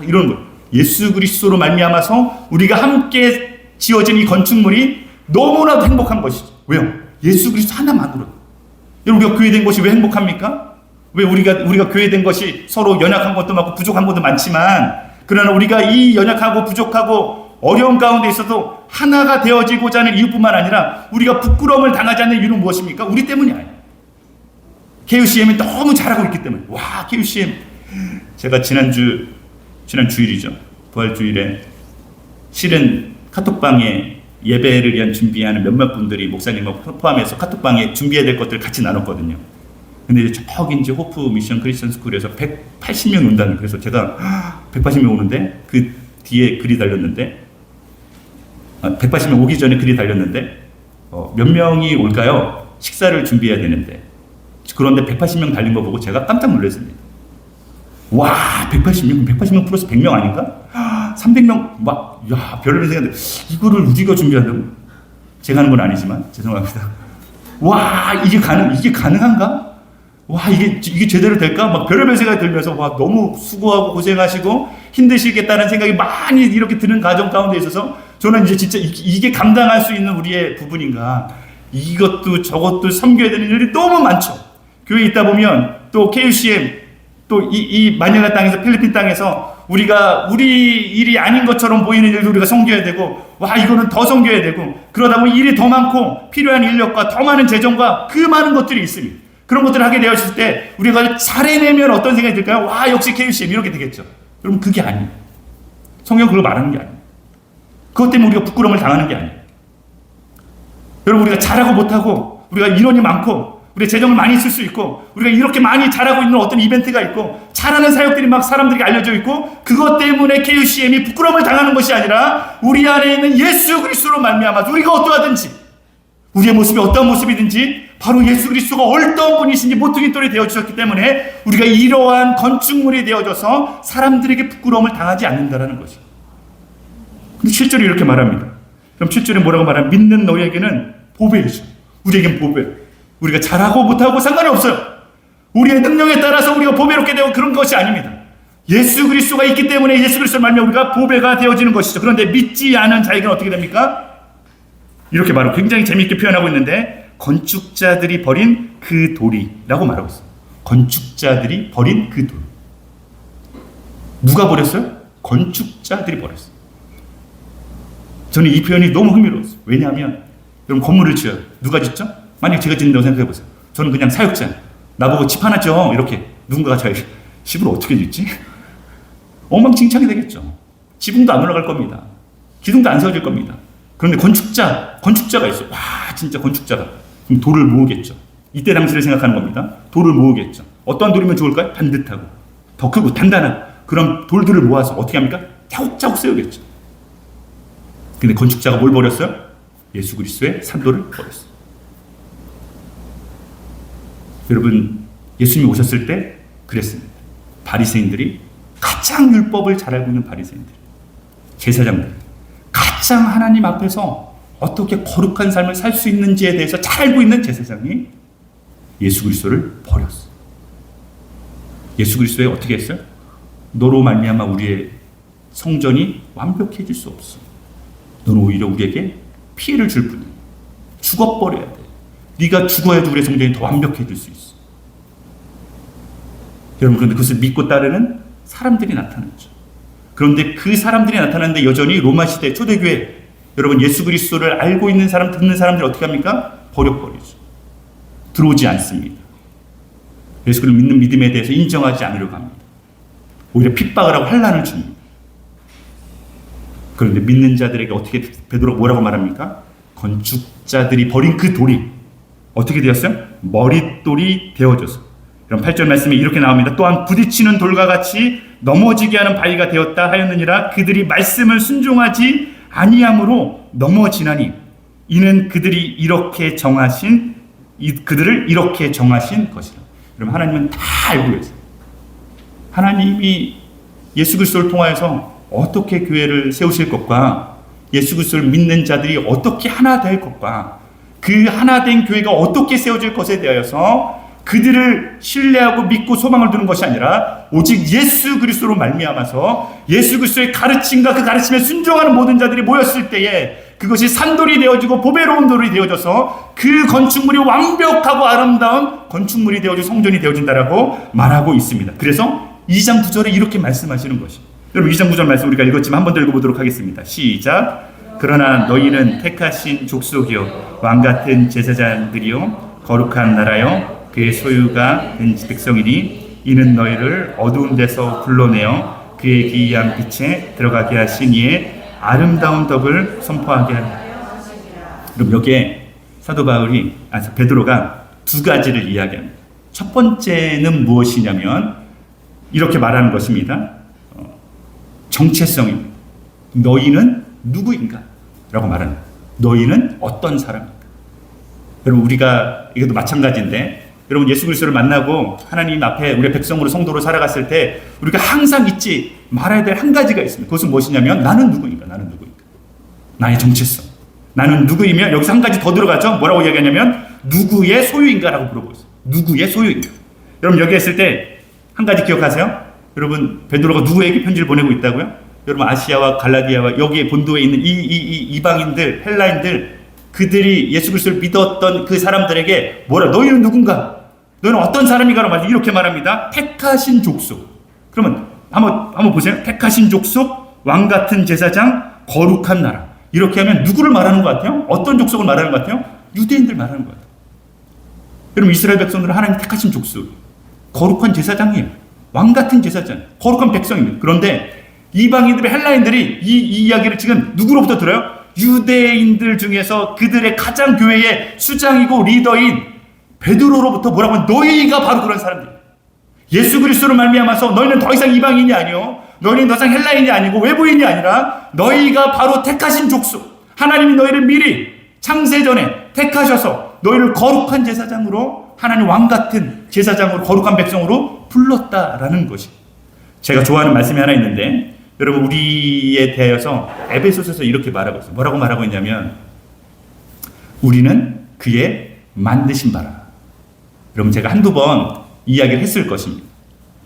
이런 거. 예수 그리스도로 말미암아서 우리가 함께 지어진 이 건축물이 너무나도 행복한 것이죠. 왜요? 예수 그리스도 하나만으로. 여러분, 우리가 교회된 것이 왜 행복합니까? 왜 우리가 교회된 것이 서로 연약한 것도 많고 부족한 것도 많지만, 그러나 우리가 이 연약하고 부족하고 어려운 가운데 있어도 하나가 되어지고자 하는 이유뿐만 아니라 우리가 부끄러움을 당하지 않는 이유는 무엇입니까? 우리 때문이 아니에요. KUCM이 너무 잘하고 있기 때문에. 와, KUCM. 제가 지난 주일이죠. 부활주일에 실은 카톡방에 예배를 위한 준비하는 몇몇 분들이 목사님을 포함해서 카톡방에 준비해야 될 것들을 같이 나눴거든요. 근데 저기 이제 호프 미션 크리스천 스쿨에서 180명 온다는, 그래서 제가 180명 오는데 그 뒤에 글이 달렸는데 180명 오기 전에 글이 달렸는데 몇 명이 올까요? 식사를 준비해야 되는데. 그런데 180명 달린 거 보고 제가 깜짝 놀랐습니다. 와, 180명 플러스 100명 아닌가? 300명 막, 야, 별로 생각인데 이거를 우리가 준비한다고? 제가 하는 건 아니지만 죄송합니다. 와, 이게 가능한가? 와, 이게 제대로 될까? 막 별의별 생각이 들면서 와, 너무 수고하고 고생하시고 힘드시겠다는 생각이 많이 이렇게 드는 가정 가운데 있어서 저는 이제 진짜 이게 감당할 수 있는 우리의 부분인가? 이것도 저것도 섬겨야 되는 일이 너무 많죠. 교회에 있다 보면 또 KUCM 또 이 마닐라 땅에서 필리핀 땅에서 우리 일이 아닌 것처럼 보이는 일도 우리가 섬겨야 되고, 와, 이거는 더 섬겨야 되고, 그러다 보면 일이 더 많고 필요한 인력과 더 많은 재정과 그 많은 것들이 있습니다. 그런 것들을 하게 되었을 때 우리가 잘해내면 어떤 생각이 들까요? 와, 역시 KUCM 이렇게 되겠죠. 여러분, 그게 아니에요. 성경 그걸 말하는 게 아니에요. 그것 때문에 우리가 부끄러움을 당하는 게 아니에요. 여러분, 우리가 잘하고 못하고 우리가 인원이 많고 우리가 재정을 많이 쓸 수 있고 우리가 이렇게 많이 잘하고 있는 어떤 이벤트가 있고 잘하는 사역들이 막 사람들에게 알려져 있고 그것 때문에 KUCM이 부끄러움을 당하는 것이 아니라 우리 안에 있는 예수 그리스도로 말미암아 우리가 어떠하든지 우리의 모습이 어떤 모습이든지 바로 예수 그리스도가 어떤 분이신지 모퉁이 돌이 되어주셨기 때문에 우리가 이러한 건축물이 되어져서 사람들에게 부끄러움을 당하지 않는다라는 것이죠. 근데 7절이 이렇게 말합니다. 그럼 7절에 뭐라고 말하면 믿는 너희에게는 보배이죠. 우리에겐 보배. 우리가 잘하고 못하고 상관이 없어요. 우리의 능력에 따라서 우리가 보배롭게 되고 그런 것이 아닙니다. 예수 그리스도가 있기 때문에 예수 그리스도를 말미암아 우리가 보배가 되어지는 것이죠. 그런데 믿지 않은 자에게는 어떻게 됩니까? 이렇게 말하고 굉장히 재미있게 표현하고 있는데 건축자들이 버린 그 돌이라고 말하고 있어요. 건축자들이 버린 그 돌. 누가 버렸어요? 건축자들이 버렸어요. 저는 이 표현이 너무 흥미로웠어요. 왜냐하면 여러분, 건물을 지어요. 누가 짓죠? 만약 제가 짓는다고 생각해 보세요. 저는 그냥 사역자. 나보고 집 하나 져. 이렇게 누군가가 저희 집을 어떻게 짓지? 엉망진창이 되겠죠. 지붕도 안 올라갈 겁니다. 기둥도 안 세워질 겁니다. 그런데 건축자가 있어요. 와, 진짜 건축자가. 그럼 돌을 모으겠죠. 이때 당시를 생각하는 겁니다. 돌을 모으겠죠. 어떤 돌이면 좋을까요? 반듯하고 더 크고 단단한 그런 돌들을 모아서 어떻게 합니까? 차곡차곡 세우겠죠. 근데 건축자가 뭘 버렸어요? 예수 그리스도의 산돌을 버렸어요. 여러분, 예수님이 오셨을 때 그랬습니다. 바리새인들이 가장 율법을 잘 알고 있는 바리새인들, 제사장들, 가장 하나님 앞에서 어떻게 거룩한 삶을 살 수 있는지에 대해서 잘 알고 있는 제사장이 예수 그리스도를 버렸어요. 예수 그리스도에 어떻게 했어요? 너로 말미암아 우리의 성전이 완벽해질 수 없어. 너는 오히려 우리에게 피해를 줄 뿐이야. 죽어버려야 돼. 네가 죽어야지 우리의 성전이 더 완벽해질 수 있어. 여러분, 그런데 그것을 믿고 따르는 사람들이 나타났죠. 그런데 그 사람들이 나타났는데 여전히 로마 시대 초대교회, 여러분, 예수 그리스도를 알고 있는 사람, 듣는 사람들이 어떻게 합니까? 버려버리죠. 들어오지 않습니다. 예수 그리스도를 믿는 믿음에 대해서 인정하지 않으려고 합니다. 오히려 핍박을 하고 환난을 줍니다. 그런데 믿는 자들에게 어떻게 베드로가 뭐라고 말합니까? 건축자들이 버린 그 돌이 어떻게 되었어요? 머릿돌이 되어져서. 그럼 8절 말씀에 이렇게 나옵니다. 또한 부딪히는 돌과 같이 넘어지게 하는 바위가 되었다 하였느니라. 그들이 말씀을 순종하지 아니함으로 넘어지나니 이는 그들을 이렇게 정하신 것이라. 그럼 하나님은 다 알고 계세요. 하나님이 예수 그리스도를 통하여서 어떻게 교회를 세우실 것과 예수 그리스도를 믿는 자들이 어떻게 하나 될 것과 그 하나 된 교회가 어떻게 세워질 것에 대하여서 그들을 신뢰하고 믿고 소망을 두는 것이 아니라 오직 예수 그리스도로 말미암아서 예수 그리스도의 가르침과 그 가르침에 순종하는 모든 자들이 모였을 때에 그것이 산돌이 되어지고 보배로운 돌이 되어져서 그 건축물이 완벽하고 아름다운 건축물이 되어지고 성전이 되어진다라고 말하고 있습니다. 그래서 2장 9절에 이렇게 말씀하시는 것입니다. 여러분 2장 9절 말씀 우리가 읽었지만 한 번 더 읽어보도록 하겠습니다. 시작. 그러나 너희는 택하신 족속이요 왕같은 제사장들이요 거룩한 나라요 그의 소유가 된 백성이니 이는 너희를 어두운 데서 불러내어 그의 기이한 빛에 들어가게 하신 이의 아름다운 덕을 선포하게 하리라. 그럼 여기에 사도 바울이 베드로가 두 가지를 이야기합니다. 첫 번째는 무엇이냐면 이렇게 말하는 것입니다. 정체성입니다. 너희는 누구인가? 라고 말하는 거예요. 너희는 어떤 사람인가? 여러분 우리가 이것도 마찬가지인데 여러분 예수 그리스도를 만나고 하나님 앞에 우리의 백성으로 성도로 살아갔을 때 우리가 항상 잊지 말아야 될 한 가지가 있습니다. 그것은 무엇이냐면 나는 누구인가? 나는 누구인가? 나의 정체성. 나는 누구이며 여기서 한 가지 더 들어가죠. 뭐라고 이야기하냐면 누구의 소유인가라고 물어보고 있어요. 누구의 소유인가? 여러분 여기 했을 때 한 가지 기억하세요. 여러분 베드로가 누구에게 편지를 보내고 있다고요? 여러분 아시아와 갈라디아와 여기에 본도에 있는 이 이방인들 헬라인들 그들이 예수 그리스도를 믿었던 그 사람들에게 뭐라 너희는 누군가? 너희는 어떤 사람인가라고 말해서 이렇게 말합니다. 택하신 족속. 그러면 한번 보세요. 택하신 족속, 왕 같은 제사장, 거룩한 나라. 이렇게 하면 누구를 말하는 것 같아요? 어떤 족속을 말하는 것 같아요? 유대인들 말하는 것 같아요. 여러분 이스라엘 백성들은 하나님 택하신 족속, 거룩한 제사장이에요. 왕 같은 제사장, 거룩한 백성입니다. 그런데 이방인들의 헬라인들이 이 이야기를 지금 누구로부터 들어요? 유대인들 중에서 그들의 가장 교회의 수장이고 리더인 베드로로부터 뭐라고 하면 너희가 바로 그런 사람들. 예수 그리스도로 말미암아서 너희는 더 이상 이방인이 아니요, 너희는 더 이상 헬라인이 아니고 외부인이 아니라 너희가 바로 택하신 족속. 하나님이 너희를 미리 창세전에 택하셔서 너희를 거룩한 제사장으로 하나님 왕 같은 제사장으로 거룩한 백성으로 불렀다라는 것이. 제가 좋아하는 말씀이 하나 있는데 여러분 우리에 대하여서 에베소서에서 이렇게 말하고 있어요. 뭐라고 말하고 있냐면 우리는 그의 만드신 바라. 여러분 제가 한두 번 이야기를 했을 것입니다.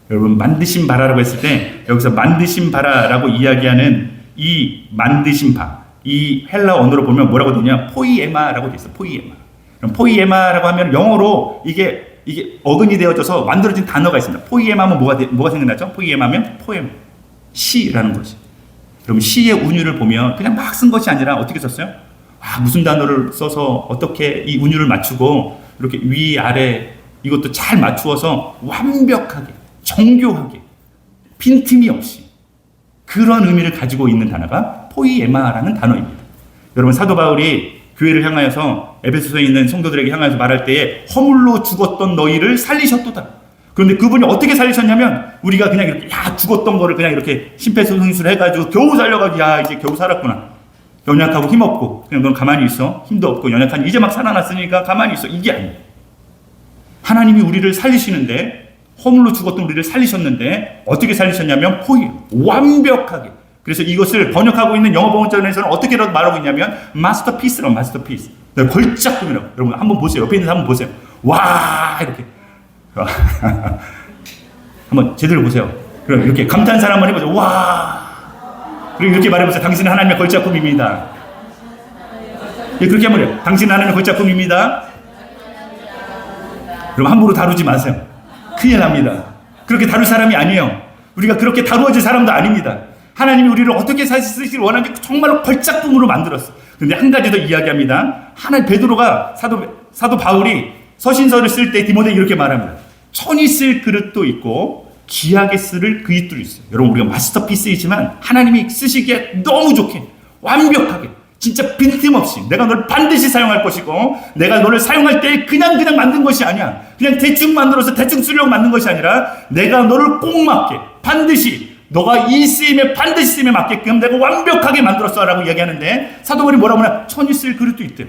여러분 만드신 바라라고 했을 때 여기서 만드신 바라라고 이야기하는 이 만드신 바, 이 헬라 언어로 보면 뭐라고 되냐? 포이에마라고 되어 있어요. 포이에마. 그럼 포이에마라고 하면 영어로 이게 어근이 되어져서 만들어진 단어가 있습니다. 포이에마면 뭐가 생각나죠? 포이에마면 포엠, 시라는 것이. 그럼 시의 운율을 보면 그냥 막 쓴 것이 아니라 어떻게 썼어요? 무슨 단어를 써서 어떻게 이 운율을 맞추고 이렇게 위 아래 이것도 잘 맞추어서 완벽하게 정교하게 빈틈이 없이 그런 의미를 가지고 있는 단어가 포이에마라는 단어입니다. 여러분 사도 바울이 교회를 향하여서 에베소서에 있는 성도들에게 향하여서 말할 때에 허물로 죽었던 너희를 살리셨도다. 그런데 그분이 어떻게 살리셨냐면 우리가 그냥 이렇게 죽었던 거를 그냥 이렇게 심폐소생술을 해가지고 겨우 살려가지고 이제 겨우 살았구나. 연약하고 힘없고 그냥 넌 가만히 있어. 힘도 없고 연약하니 이제 막 살아났으니까 가만히 있어. 이게 아니에요. 하나님이 우리를 살리시는데 허물로 죽었던 우리를 살리셨는데 어떻게 살리셨냐면 완벽하게. 그래서 이것을 번역하고 있는 영어 번역본에서는 어떻게 말하고 있냐면 마스터피스라고 마스터피스. 걸작품이라고. 여러분 한번 보세요. 옆에 있는 사람 한번 보세요. 와 이렇게. 한번 제대로 보세요. 그럼 이렇게 감탄 사람 한번 해보세요. 와. 그리고 이렇게 말해보세요. 당신은 하나님의 걸작품입니다. 예, 그렇게 한번 해요. 당신은 하나님의 걸작품입니다. 그럼 함부로 다루지 마세요. 큰일 납니다. 그렇게 다룰 사람이 아니에요. 우리가 그렇게 다루어질 사람도 아닙니다. 하나님이 우리를 어떻게 쓰시길 원하는지 정말로 걸작품으로 만들었어. 근데 한 가지 더 이야기합니다. 베드로가 사도 바울이 서신서를 쓸 때 디모데에게 이렇게 말합니다. 천이 쓸 그릇도 있고 귀하게 쓸 그릇도 있어요. 여러분 우리가 마스터피스이지만 하나님이 쓰시기에 너무 좋게 완벽하게 진짜 빈틈없이 내가 너를 반드시 사용할 것이고 내가 너를 사용할 때 그냥 만든 것이 아니야. 그냥 대충 만들어서 대충 쓰려고 만든 것이 아니라 내가 너를 꼭 맞게 반드시 너가 이 쓰임에 반드시 쓰임에 맞게끔 내가 완벽하게 만들었어 라고 이야기하는데 사도 바울이 뭐라고 하냐? 천이 쓸 그릇도 있대요.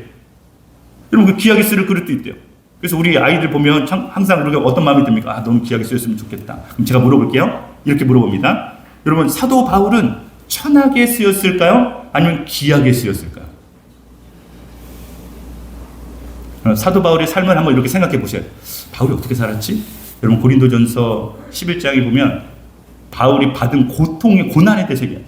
여러분 그 귀하게 쓸 그릇도 있대요. 그래서 우리 아이들 보면 항상 우리가 어떤 마음이 듭니까? 너무 귀하게 쓰였으면 좋겠다. 그럼 제가 물어볼게요. 이렇게 물어봅니다. 여러분 사도 바울은 천하게 쓰였을까요? 아니면 귀하게 쓰였을까요? 사도 바울의 삶을 한번 이렇게 생각해 보세요. 바울이 어떻게 살았지? 여러분 고린도전서 11장에 보면 바울이 받은 고통의 고난에 대해서 얘기해요.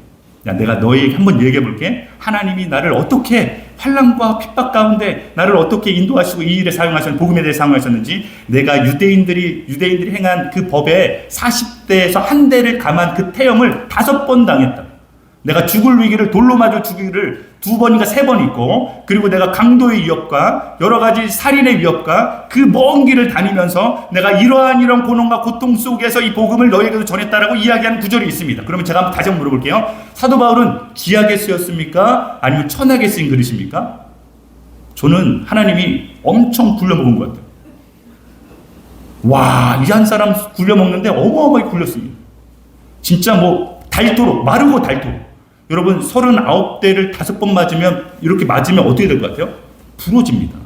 야, 내가 너희에게 한번 얘기해 볼게. 하나님이 나를 어떻게 환난과 핍박 가운데 나를 어떻게 인도하시고 이 일에 사용하셨는지, 복음에 대해 사용하셨는지, 내가 유대인들이 행한 그 법에 40대에서 한 대를 감한 그 태형을 5번 당했다. 내가 죽을 위기를 돌로 맞아 죽기를 2번인가 3번 있고, 그리고 내가 강도의 위협과 여러 가지 살인의 위협과 그 먼 길을 다니면서 내가 이러한 고난과 고통 속에서 이 복음을 너희에게도 전했다라고 이야기하는 구절이 있습니다. 그러면 제가 한번 다시 한번 물어볼게요. 사도 바울은 귀하게 쓰였습니까? 아니면 천하게 쓰인 그릇입니까? 저는 하나님이 엄청 굴려먹은 것 같아요. 와, 이 한 사람 굴려먹는데 어마어마하게 굴렸습니다. 진짜 뭐 닳도록, 마르고 닳도록. 여러분 39대를 5번 맞으면, 이렇게 맞으면 어떻게 될 것 같아요? 부러집니다.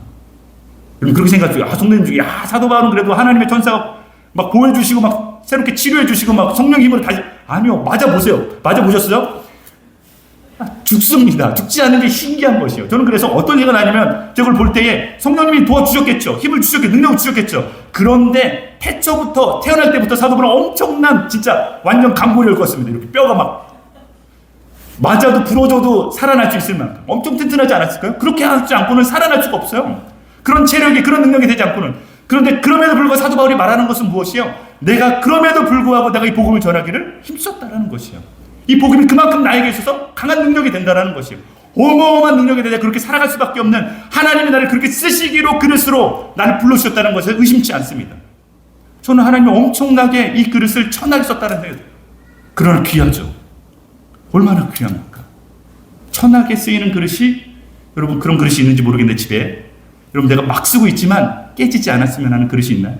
여러분 그렇게 생각해요. 성도님 중에 사도 바울은 그래도 하나님의 천사가 막 보호해주시고 막 새롭게 치료해주시고 막 성령 힘으로 다시. 아니요, 맞아보세요. 맞아보셨어요? 죽습니다. 죽지 않는 게 신기한 것이에요. 저는 그래서 어떤 얘기가 나냐면, 저걸 볼 때에 성령님이 도와주셨겠죠. 힘을 주셨겠죠. 능력을 주셨겠죠. 그런데 태어날 때부터 사도 바울은 엄청난, 진짜 완전 강고리를 껐습니다. 이렇게 뼈가 막 맞아도 부러져도 살아날 수 있을 만큼 엄청 튼튼하지 않았을까요? 그렇게 하지 않고는 살아날 수가 없어요. 그런 체력이, 그런 능력이 되지 않고는. 그런데 그럼에도 불구하고 사도 바울이 말하는 것은 무엇이요? 내가 그럼에도 불구하고 내가 이 복음을 전하기를 힘썼다라는 것이요. 이 복음이 그만큼 나에게 있어서 강한 능력이 된다라는 것이요. 어마어마한 능력이 되자 그렇게 살아갈 수밖에 없는 하나님이 나를 그렇게 쓰시기로 그릇으로 나를 불러주셨다는 것을 의심치 않습니다. 저는 하나님이 엄청나게 이 그릇을 천하게 썼다는 생각이 들어요. 그러나 귀하죠. 얼마나 귀합니까? 천하게 쓰이는 그릇이, 여러분 그런 그릇이 있는지 모르겠는데 집에, 여러분 내가 막 쓰고 있지만 깨지지 않았으면 하는 그릇이 있나요?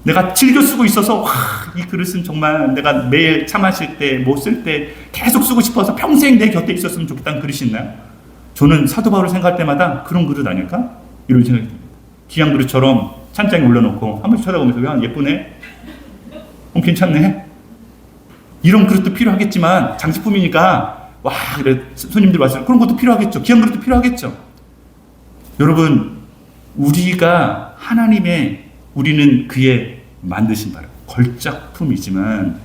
내가 즐겨 쓰고 있어서 이 그릇은 정말 내가 매일 차 마실 때, 뭐 쓸 때 계속 쓰고 싶어서 평생 내 곁에 있었으면 좋겠다는 그릇이 있나요? 저는 사도 바울을 생각할 때마다 그런 그릇 아닐까? 이런 생각이 듭니다. 귀한 그릇처럼 찬장에 올려놓고 한 번씩 쳐다보면서, 야 예쁘네? 괜찮네? 이런 그릇도 필요하겠지만, 장식품이니까 와 그래 손님들 왔을 그런 것도 필요하겠죠. 귀한 그릇도 필요하겠죠. 여러분 우리가 우리는 그의 만드신 바로 걸작품이지만,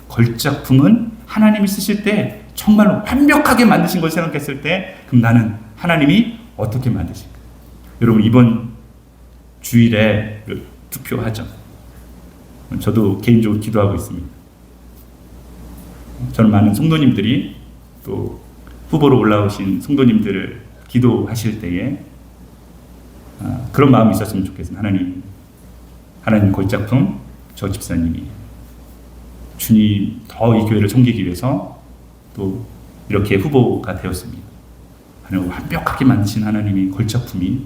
걸작품은 하나님이 쓰실 때 정말로 완벽하게 만드신 걸 생각했을 때, 그럼 나는 하나님이 어떻게 만드실까? 여러분 이번 주일에 투표하죠. 저도 개인적으로 기도하고 있습니다. 저는 많은 성도님들이, 또 후보로 올라오신 성도님들을 기도하실 때에 그런 마음이 있었으면 좋겠습니다. 하나님 걸작품 저 집사님이 주님 더 이 교회를 섬기기 위해서 또 이렇게 후보가 되었습니다. 하나님 완벽하게 만드신 하나님이 걸작품이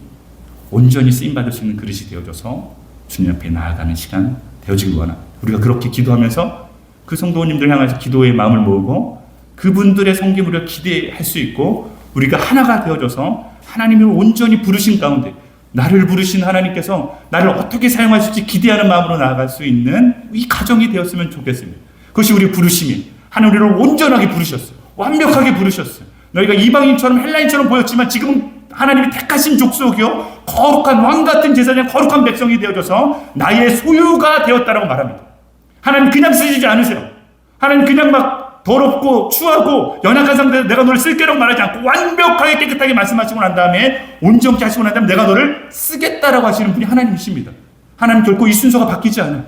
온전히 쓰임받을 수 있는 그릇이 되어져서 주님 앞에 나아가는 시간 되어지길 원합니다. 우리가 그렇게 기도하면서 그 성도님들 향해서 기도의 마음을 모으고 그분들의 섬김을 기대할 수 있고, 우리가 하나가 되어져서 하나님을 온전히 부르신 가운데, 나를 부르신 하나님께서 나를 어떻게 사용하실지 기대하는 마음으로 나아갈 수 있는 이 가정이 되었으면 좋겠습니다. 그것이 우리 부르심이, 하나님 우리를 온전하게 부르셨어요. 완벽하게 부르셨어요. 너희가 이방인처럼 헬라인처럼 보였지만 지금은 하나님이 택하신 족속이요 거룩한 왕같은 제사장, 거룩한 백성이 되어져서 나의 소유가 되었다라고 말합니다. 하나님 그냥 쓰시지 않으세요. 하나님 그냥 막 더럽고 추하고 연약한 상태에서 내가 너를 쓸게라고 말하지 않고 완벽하게 깨끗하게 말씀하시고 난 다음에 온전케 하시고 난 다음에 내가 너를 쓰겠다라고 하시는 분이 하나님이십니다. 하나님 결코 이 순서가 바뀌지 않아요.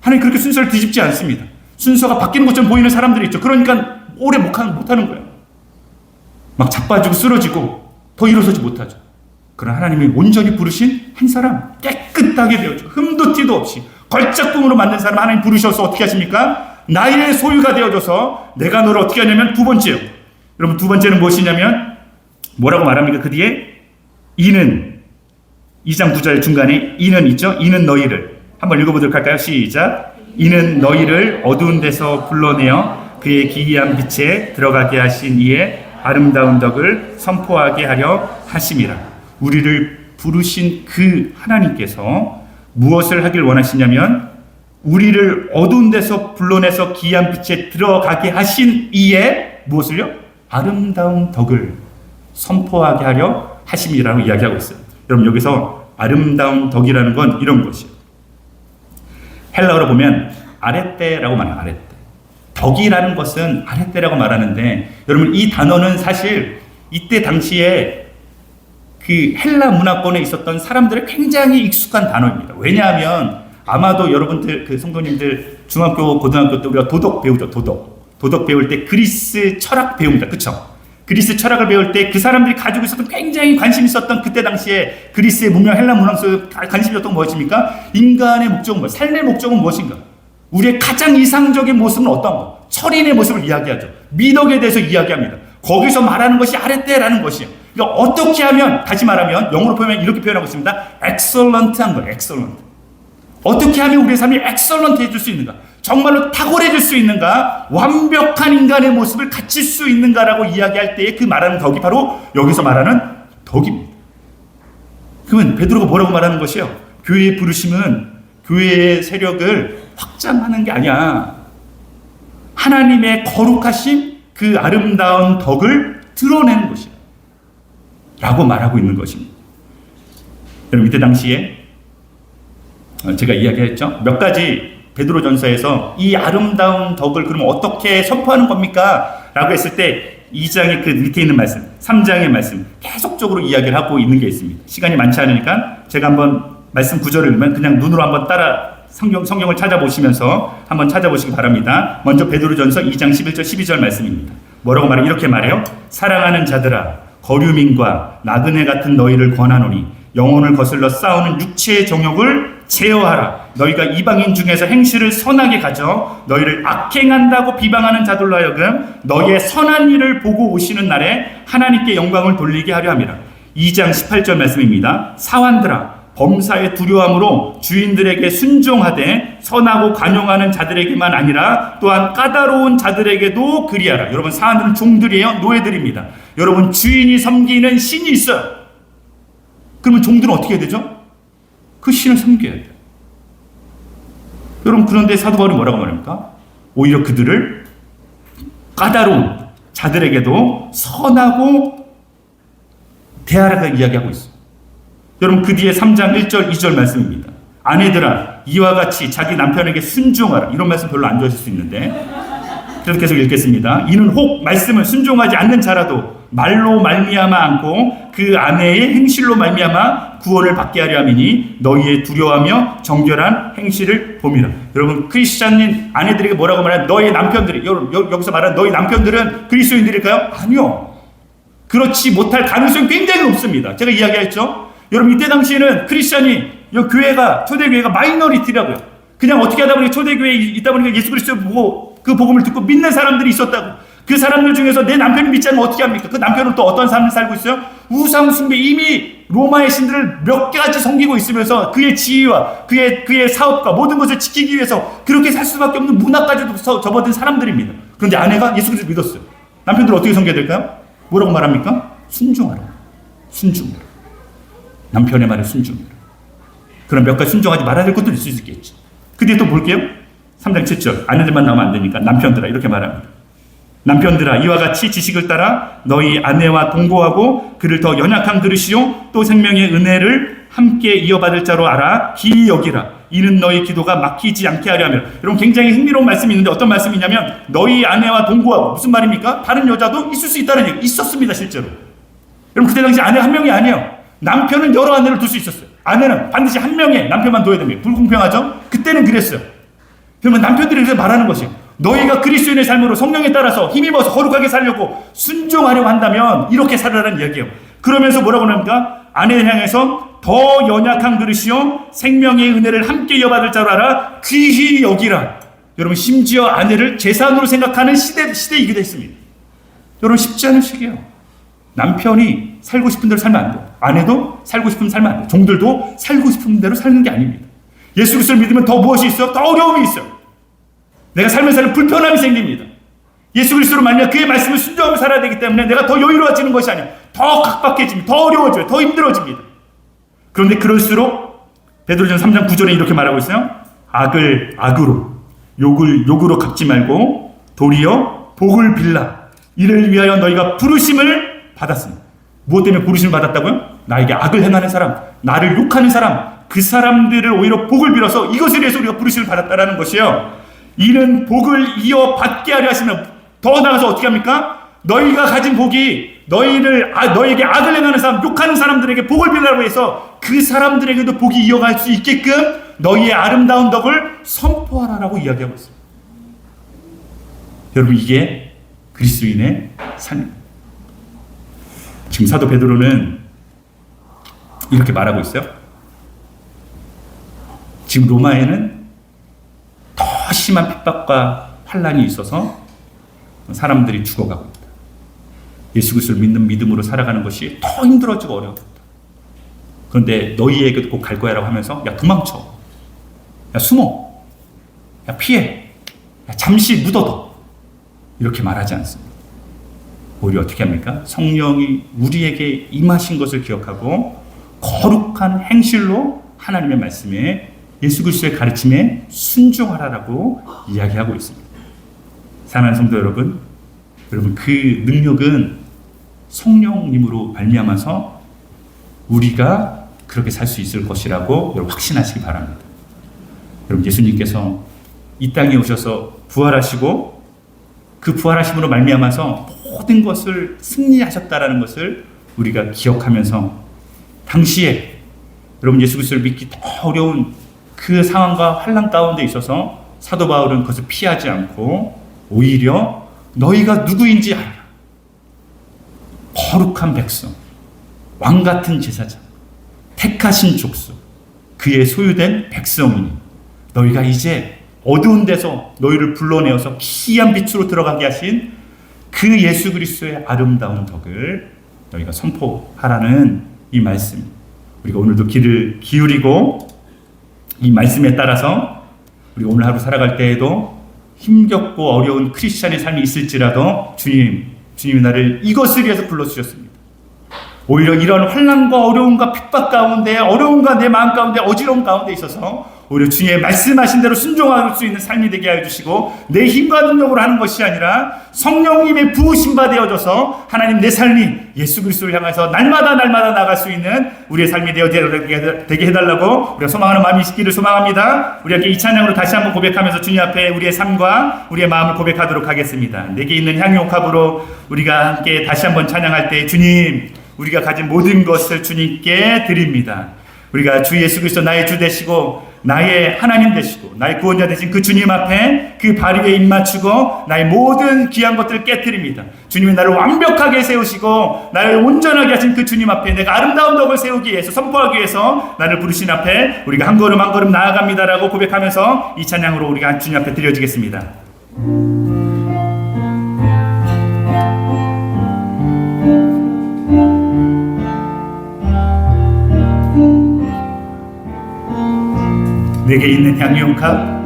하나님 그렇게 순서를 뒤집지 않습니다. 순서가 바뀌는 것처럼 보이는 사람들이 있죠. 그러니까 오래 못하는 거예요. 막 자빠지고 쓰러지고 더 일어서지 못하죠. 그러나 하나님이 온전히 부르신 한 사람, 깨끗하게 되어져 흠도 티도 없이 걸작품으로 만든 사람 하나님 부르셔서 어떻게 하십니까? 나의 소유가 되어져서 내가 너를 어떻게 하냐면, 두 번째요. 여러분 두 번째는 무엇이냐면 뭐라고 말합니까? 그 뒤에 이는, 2장 9절 중간에 이는 있죠. 이는 너희를 한번 읽어보도록 할까요? 시작. 이는 너희를 어두운 데서 불러내어 그의 기이한 빛에 들어가게 하신 이의 아름다운 덕을 선포하게 하려 하심이라. 우리를 부르신 그 하나님께서 무엇을 하길 원하시냐면, 우리를 어두운 데서 불러내서 기이한 빛에 들어가게 하신 이의 무엇을요? 아름다운 덕을 선포하게 하려 하심이라고 이야기하고 있어요. 여러분 여기서 아름다운 덕이라는 건 이런 것이에요. 헬라어로 보면 아레떼라고 말해요. 아레떼. 덕이라는 것은 아레떼라고 말하는데 여러분 이 단어는 사실 이때 당시에 그 헬라 문화권에 있었던 사람들의 굉장히 익숙한 단어입니다. 왜냐하면 아마도 여러분들 그 성도님들 중학교 고등학교 때 우리가 도덕 배우죠. 도덕 배울 때 그리스 철학 배웁니다. 그렇죠? 그리스 철학을 배울 때 그 사람들이 가지고 있었던 굉장히 관심 있었던 그때 당시에 그리스의 문명 헬라 문화 속에 관심이 있었던 무엇입니까? 인간의 목적은 무엇? 삶의 목적은 무엇인가? 우리의 가장 이상적인 모습은 어떤 것? 철인의 모습을 이야기하죠. 미덕에 대해서 이야기합니다. 거기서 말하는 것이 아레떼라는 것이에요. 그러니까 어떻게 하면, 다시 말하면 영어로 표현하면 이렇게 표현하고 있습니다. excellent한 거예요. excellent. 어떻게 하면 우리의 삶이 excellent 해줄 수 있는가? 정말로 탁월해질 수 있는가? 완벽한 인간의 모습을 갖출 수 있는가라고 이야기할 때에 그 말하는 덕이 바로 여기서 말하는 덕입니다. 그러면 베드로가 뭐라고 말하는 것이요? 교회의 부르심은 교회의 세력을 확장하는 게 아니야. 하나님의 거룩하심, 그 아름다운 덕을 드러내는 것이야. 라고 말하고 있는 것입니다. 여러분 이때 당시에 제가 이야기했죠. 몇 가지 베드로전서에서 이 아름다운 덕을 그러면 어떻게 선포하는 겁니까? 라고 했을 때 2장의 그 밑에 있는 말씀, 3장의 말씀 계속적으로 이야기를 하고 있는 게 있습니다. 시간이 많지 않으니까 제가 한번 말씀 구절을 읽으면 그냥 눈으로 한번 따라 성경을 찾아보시면서 한번 찾아보시기 바랍니다. 먼저 베드로전서 2장 11절 12절 말씀입니다. 뭐라고 말해요? 이렇게 말해요. 사랑하는 자들아 거류민과 나그네 같은 너희를 권하노니 영혼을 거슬러 싸우는 육체의 정욕을 제어하라. 너희가 이방인 중에서 행실을 선하게 가져 너희를 악행한다고 비방하는 자들로 하여금 너희의 선한 일을 보고 오시는 날에 하나님께 영광을 돌리게 하려 함이라. 2장 18절 말씀입니다. 사환들아 범사의 두려움으로 주인들에게 순종하되 선하고 관용하는 자들에게만 아니라 또한 까다로운 자들에게도 그리하라. 여러분 사람들은 종들이에요. 노예들입니다. 여러분 주인이 섬기는 신이 있어요. 그러면 종들은 어떻게 해야 되죠? 그 신을 섬겨야 돼요. 여러분 그런데 사도 바울이 뭐라고 말합니까? 오히려 그들을 까다로운 자들에게도 선하고 대하라고 이야기하고 있어요. 여러분 그 뒤에 3장 1절 2절 말씀입니다. 아내들아 이와 같이 자기 남편에게 순종하라. 이런 말씀 별로 안 좋아하실 수 있는데 그래서 계속 읽겠습니다. 이는 혹 말씀을 순종하지 않는 자라도 말로 말미암아 않고 그 아내의 행실로 말미암아 구원을 받게 하려 함이니 너희의 두려워하며 정결한 행실을 봄이라. 여러분 크리스찬인 아내들에게 뭐라고 말하냐? 너희 남편들이 여기서 말하는 너희 남편들은 그리스도인들일까요? 아니요. 그렇지 못할 가능성이 굉장히 높습니다. 제가 이야기했죠. 여러분 이때 당시에는 크리스찬이 교회가 초대교회가 마이너리티라고요. 그냥 어떻게 하다 보니 초대교회에 있다 보니까 예수 그리스도를 보고 그 복음을 듣고 믿는 사람들이 있었다고. 그 사람들 중에서 내 남편이 믿지 않으면 어떻게 합니까? 그 남편은 또 어떤 삶을 살고 있어요? 우상 숭배, 이미 로마의 신들을 몇 가지 섬기고 있으면서 그의 지위와 그의 사업과 모든 것을 지키기 위해서 그렇게 살 수밖에 없는 문화까지도 접어든 사람들입니다. 그런데 아내가 예수 그리스도를 믿었어요. 남편들 어떻게 섬겨야 될까요? 뭐라고 말합니까? 순종하라. 순종하라. 남편의 말에 순종하라. 그럼 몇 가지 순종하지 말아야 될 것도 있을 수 있겠지. 그 뒤에 또 볼게요. 3장 7절. 아내들만 나오면 안 되니까 남편들아 이렇게 말합니다. 남편들아 이와 같이 지식을 따라 너희 아내와 동거하고 그를 더 연약한 그릇이요 또 생명의 은혜를 함께 이어받을 자로 알아 기이 여기라. 이는 너희 기도가 막히지 않게 하려 하며. 여러분 굉장히 흥미로운 말씀이 있는데 어떤 말씀이냐면 너희 아내와 동거하고 무슨 말입니까? 다른 여자도 있을 수 있다는 얘기. 있었습니다 실제로. 여러분 그때 당시 아내 한 명이 아니에요. 남편은 여러 아내를 둘 수 있었어요. 아내는 반드시 한 명의 남편만 둬야 됩니다. 불공평하죠? 그때는 그랬어요. 그러면 남편들이 그래서 말하는 것이에요. 너희가 그리스도인의 삶으로 성령에 따라서 힘입어서 거룩하게 살려고 순종하려고 한다면 이렇게 살아라는 이야기예요. 그러면서 뭐라고 합니까? 아내를 향해서 더 연약한 그릇이요 생명의 은혜를 함께 이어받을 자로 알아 귀히 여기라. 여러분 심지어 아내를 재산으로 생각하는 시대이기도 했습니다. 여러분 쉽지 않은 시기예요. 남편이 살고 싶은 대로 살면 안 돼요. 아내도 살고 싶은 살면 안 돼요. 종들도 살고 싶은 대로 사는 게 아닙니다. 예수 그리스도를 믿으면 더 무엇이 있어요? 더 어려움이 있어요. 내가 살면서 불편함이 생깁니다. 예수 그리스도로 말미암아 그의 말씀을 순종하며 살아야 되기 때문에 내가 더 여유로워지는 것이 아니에요. 더 각박해집니다. 더 어려워져요. 더 힘들어집니다. 그런데 그럴수록 베드로전서 3장 9절에 이렇게 말하고 있어요. 악을 악으로 욕을 욕으로 갚지 말고 도리어 복을 빌라. 이를 위하여 너희가 부르심을 받았습니다. 무엇 때문에 부르심을 받았다고요? 나에게 악을 행하는 사람, 나를 욕하는 사람, 그 사람들을 오히려 복을 빌어서 이것에 대해서 우리가 부르심을 받았다라는 것이요. 이는 복을 이어받게 하려 하시면, 더 나아가서 어떻게 합니까? 너희가 가진 복이 너에게 악을 행하는 사람, 욕하는 사람들에게 복을 빌라고 해서 그 사람들에게도 복이 이어갈 수 있게끔 너희의 아름다운 덕을 선포하라라고 이야기하고 있습니다. 여러분, 이게 그리스도인의 삶입니다. 지금 사도 베드로는 이렇게 말하고 있어요. 지금 로마에는 더 심한 핍박과 환난이 있어서 사람들이 죽어가고 있다. 예수 그리스도를 믿는 믿음으로 살아가는 것이 더 힘들어지고 어려웠다. 그런데 너희에게도 꼭 갈 거야라고 하면서 야 도망쳐, 야 숨어, 야 피해, 야 잠시 묻어둬, 이렇게 말하지 않습니다. 오히려 어떻게 합니까? 성령이 우리에게 임하신 것을 기억하고 거룩한 행실로 하나님의 말씀에, 예수 그리스도의 가르침에 순종하라라고 이야기하고 있습니다. 사랑하는 성도 여러분, 그 능력은 성령님으로 말미암아서 우리가 그렇게 살 수 있을 것이라고 여러분 확신하시기 바랍니다. 여러분, 예수님께서 이 땅에 오셔서 부활하시고 그 부활하심으로 말미암아서 모든 것을 승리하셨다라는 것을 우리가 기억하면서, 당시에 여러분 예수 그리스도를 믿기 더 어려운 그 상황과 환난 가운데 있어서 사도 바울은 그것을 피하지 않고 오히려 너희가 누구인지 알라, 거룩한 백성, 왕같은 제사장, 택하신 족속, 그의 소유된 백성이니 너희가 이제 어두운 데서 너희를 불러내어서 기이한 빛으로 들어가게 하신 그 예수 그리스도의 아름다운 덕을 너희가 선포하라는 이 말씀, 우리가 오늘도 귀를 기울이고 이 말씀에 따라서 우리 오늘 하루 살아갈 때에도 힘겹고 어려운 크리스찬의 삶이 있을지라도 주님이 나를 이것을 위해서 불러주셨습니다. 오히려 이런 환난과 어려움과 핍박 가운데, 어려움과 내 마음 가운데 어지러움 가운데 있어서 오히려 주님의 말씀하신 대로 순종할 수 있는 삶이 되게 하여 주시고, 내 힘과 능력으로 하는 것이 아니라 성령님의 부으심 받아져서 하나님 내 삶이 예수 그리스도를 향해서 날마다 나아갈 수 있는 우리의 삶이 되게 해달라고 우리가 소망하는 마음이 있기를 소망합니다. 우리 함께 이 찬양으로 다시 한번 고백하면서 주님 앞에 우리의 삶과 우리의 마음을 고백하도록 하겠습니다. 내게 있는 향유옥합으로 우리가 함께 다시 한번 찬양할 때, 주님, 우리가 가진 모든 것을 주님께 드립니다. 우리가 주 예수 그리스도 나의 주 되시고 나의 하나님 되시고 나의 구원자 되신 그 주님 앞에 그 발 위에 입맞추고 나의 모든 귀한 것들을 깨뜨립니다. 주님이 나를 완벽하게 세우시고 나를 온전하게 하신 그 주님 앞에 내가 아름다운 덕을 세우기 위해서, 선포하기 위해서 나를 부르신 앞에 우리가 한 걸음 한 걸음 나아갑니다라고 고백하면서 이 찬양으로 우리가 주님 앞에 드려지겠습니다. 내게 있는 향유옥합,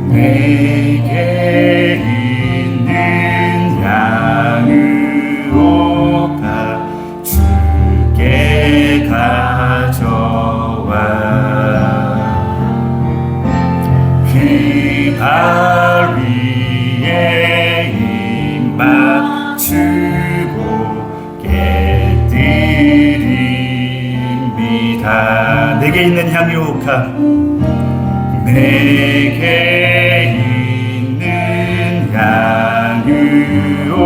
내게 있는 향유옥합 주께 가져와 그 발 위에 입 맞추고 깨뜨립니다. 내게 있는 향유옥합, 내게 있는 향유옥합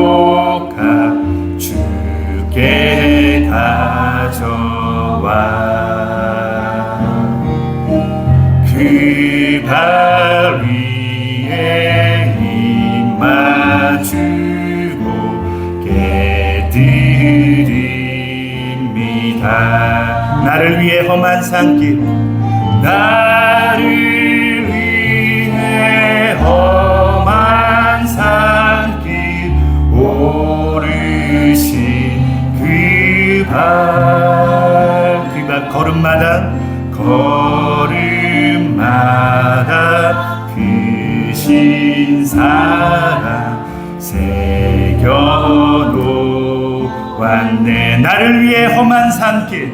주께 가져와 그 발 위에 입 맞추고 깨뜨립니다. 나를 위해 험한 산길, 나를 위해 험한 산길 오르신 그 발 걸음마다 크신 사랑 새겨놓았네. 나를 위해 험한 산길,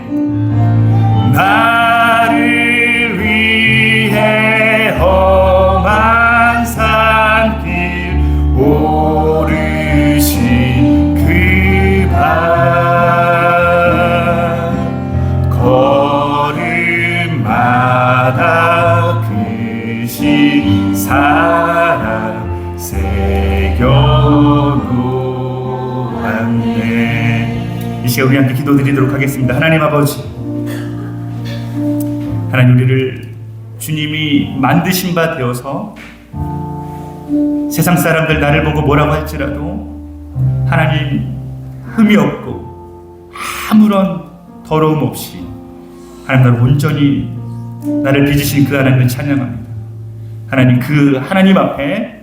나를 위해 험한 산길 오르신 그 발 주신 사랑 새겨놓았네. 이 시간 우리 함께 기도드리도록 하겠습니다. 하나님 아버지, 하나님 우리를 주님이 만드신 바 되어서 세상 사람들 나를 보고 뭐라고 할지라도 하나님 흠이 없고 아무런 더러움 없이 하나님 나를 온전히 나를 빚으신 그 하나님을 찬양합니다. 하나님, 그 하나님 앞에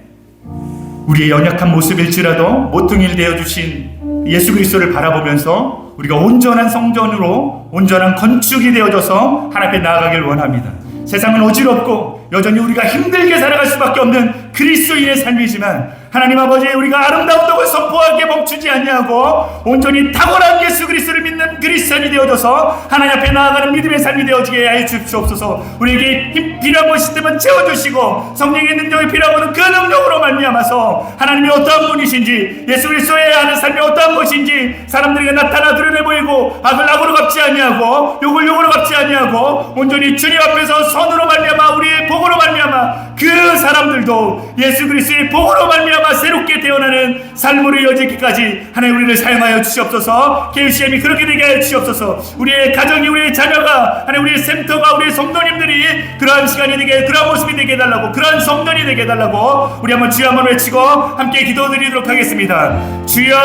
우리의 연약한 모습일지라도 모퉁이를 되어주신 예수 그리스도를 바라보면서 우리가 온전한 성전으로 온전한 건축이 되어져서 하나님 앞에 나아가길 원합니다. 세상은 어지럽고 여전히 우리가 힘들게 살아갈 수밖에 없는 그리스도인의 삶이지만 하나님 아버지, 우리가 아름다움을 선포하기에 멈추지 아니하고 온전히 탁월한 예수 그리스도를 믿는 그리스도인이 되어져서 하나님 앞에 나아가는 믿음의 삶이 되어지게 하여 주옵소서. 우리에게 힘 필요한 것이 있으면 채워주시고 성령의 능력이 필요한 것은 그 능력으로 말미암아서 하나님이 어떠한 분이신지, 예수 그리스도의 하는 삶이 어떠한 것인지 사람들에게 나타나 드러내 보이고 악을 악으로 갚지 아니하고 욕을 욕으로 갚지 아니하고 온전히 주님 앞에서 선으로 말미암아 우리의 복으로 말미암아 그 사람들도 예수 그리스도의 복으로 말미암아 새롭게 태어나는 삶으로 이어지기까지 하나님 우리를 사용하여 주시옵소서. KUCM이 그렇게 되게 하여 주시옵소서. 우리의 가정이, 우리의 자녀가, 하나님 우리의 센터가, 우리의 성도님들이 그러한 시간이 되게, 그러한 모습이 되게 해달라고, 그러한 성전이 되게 해달라고 우리 한번 주여 한번 외치고 함께 기도드리도록 하겠습니다. 주여!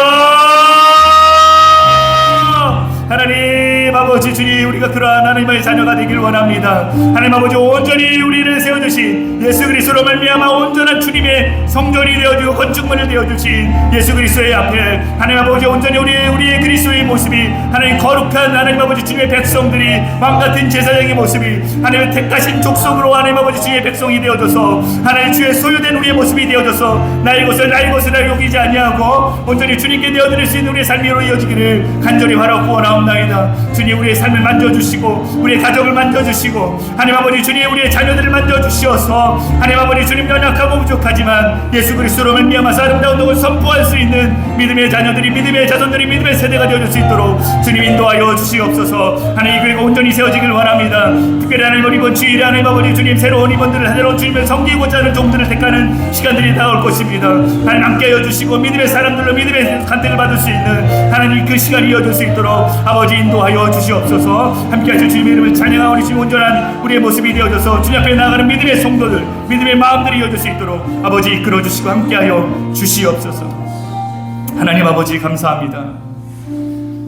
하나님 아버지, 주님, 우리가 그러한 하나님의 자녀가 되길 원합니다. 하나님 아버지, 온전히 우리를 세워주신 예수 그리스도로 말미암아 온전한 주님의 성전이 되어주고 건축물을 되어주신 예수 그리스도의 앞에 하나님 아버지, 온전히 우리의 그리스도의 모습이 하나님 거룩한 하나님 아버지 주님의 백성들이 왕같은 제사장의 모습이 하나님의 택하신 족속으로 하나님 아버지 주의 백성이 되어져서 하나님 주의 소유된 우리의 모습이 되어져서 나의 것을 여기지 아니하고 온전히 주님께 내어드릴 수 있는 우리의 삶으로 이어지기를 간절히 바라고 원하옵나이다. 주님, 우리의 삶을 만져주시고 우리의 가정을 만져주시고 하나님 아버지 주님, 우리의 자녀들을 만져주시어서 하나님 아버지 주님, 연약하고 부족하지만 예수 그리스도로 말미암아서 아름다운 복을 선포할 수 있는 믿음의 자녀들이, 믿음의 자손들이, 믿음의 세대가 되어줄 수 있도록 주님 인도하여 주시옵소서. 하나님 이 교회가 온전히 세워지길 원합니다. 특별히 하나님 이번 주일에 하나님 아버지 주님, 새로운 이번들을 새로운 주님을 섬기고자 하는 종들을 택하는 시간들이 다가올 것입니다. 하나님 함께하여 주시고 믿음의 사람들로 믿음의 간택을 받을 수 있는 하나님 그 시간이 이어질 수 있도록 아버지 인도하여 주시옵소서. 함께하실 주님의 이름을 찬양하오니 주님 온전한 우리의 모습이 되어져서 주님 앞에 나아가는 믿음의 성도들, 믿음의 마음들이 이어질 수 있도록 아버지 이끌어 주시고 함께하여 주시옵소서. 하나님 아버지 감사합니다.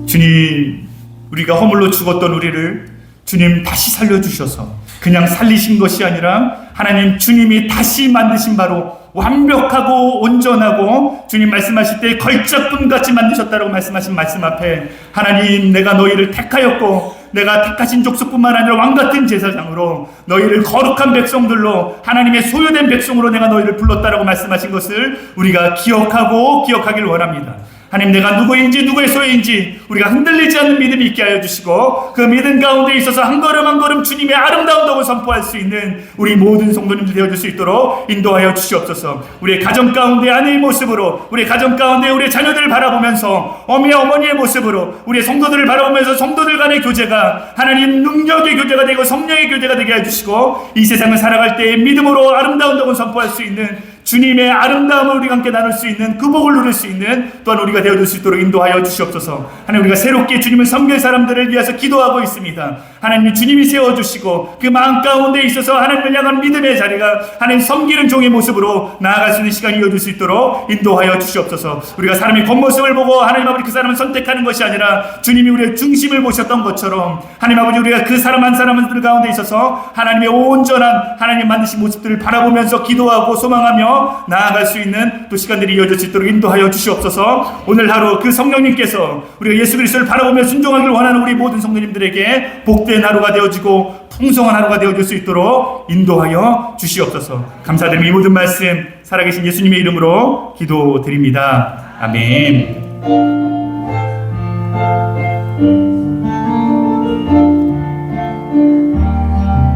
주님, 우리가 허물로 죽었던 우리를 주님 다시 살려주셔서 그냥 살리신 것이 아니라 하나님 주님이 다시 만드신 바로 완벽하고 온전하고 주님 말씀하실 때 걸작품같이 만드셨다라고 말씀하신 말씀 앞에 하나님, 내가 너희를 택하였고 내가 택하신 족속뿐만 아니라 왕같은 제사장으로 너희를 거룩한 백성들로 하나님의 소유된 백성으로 내가 너희를 불렀다라고 말씀하신 것을 우리가 기억하길 원합니다. 하나님, 내가 누구인지 누구의 소유인지 우리가 흔들리지 않는 믿음이 있게 하여 주시고 그 믿음 가운데 있어서 한 걸음 한 걸음 주님의 아름다운 덕을 선포할 수 있는 우리 모든 성도님들 되어줄 수 있도록 인도하여 주시옵소서. 우리의 가정 가운데 아내의 모습으로, 우리의 가정 가운데 우리의 자녀들을 바라보면서 어미와 어머니의 모습으로 우리의 성도들을 바라보면서 성도들 간의 교제가 하나님 능력의 교제가 되고 성령의 교제가 되게 해주시고 이 세상을 살아갈 때 믿음으로 아름다운 덕을 선포할 수 있는 주님의 아름다움을 우리가 함께 나눌 수 있는 그 복을 누릴 수 있는 또한 우리가 되어줄 수 있도록 인도하여 주시옵소서. 하나님, 우리가 새롭게 주님을 섬길 사람들을 위해서 기도하고 있습니다. 하나님, 주님이 세워주시고 그 마음 가운데 있어서 하나님을 향한 믿음의 자리가 하나님 섬기는 종의 모습으로 나아갈 수 있는 시간이 이어질 수 있도록 인도하여 주시옵소서. 우리가 사람의 겉모습을 보고 하나님 아버지 그 사람을 선택하는 것이 아니라 주님이 우리의 중심을 보셨던 것처럼 하나님 아버지 우리가 그 사람 한 사람들 가운데 있어서 하나님의 온전한 하나님 만드신 모습들을 바라보면서 기도하고 소망하며 나아갈 수 있는 또 시간들이 이어질 수 있도록 인도하여 주시옵소서. 오늘 하루 그 성령님께서 우리가 예수 그리스도를 바라보며 순종하길 원하는 우리 모든 성도님들에게 복된 하루가 되어지고 풍성한 하루가 되어질 수 있도록 인도하여 주시옵소서. 감사드리며 이 모든 말씀 살아계신 예수님의 이름으로 기도드립니다. 아멘.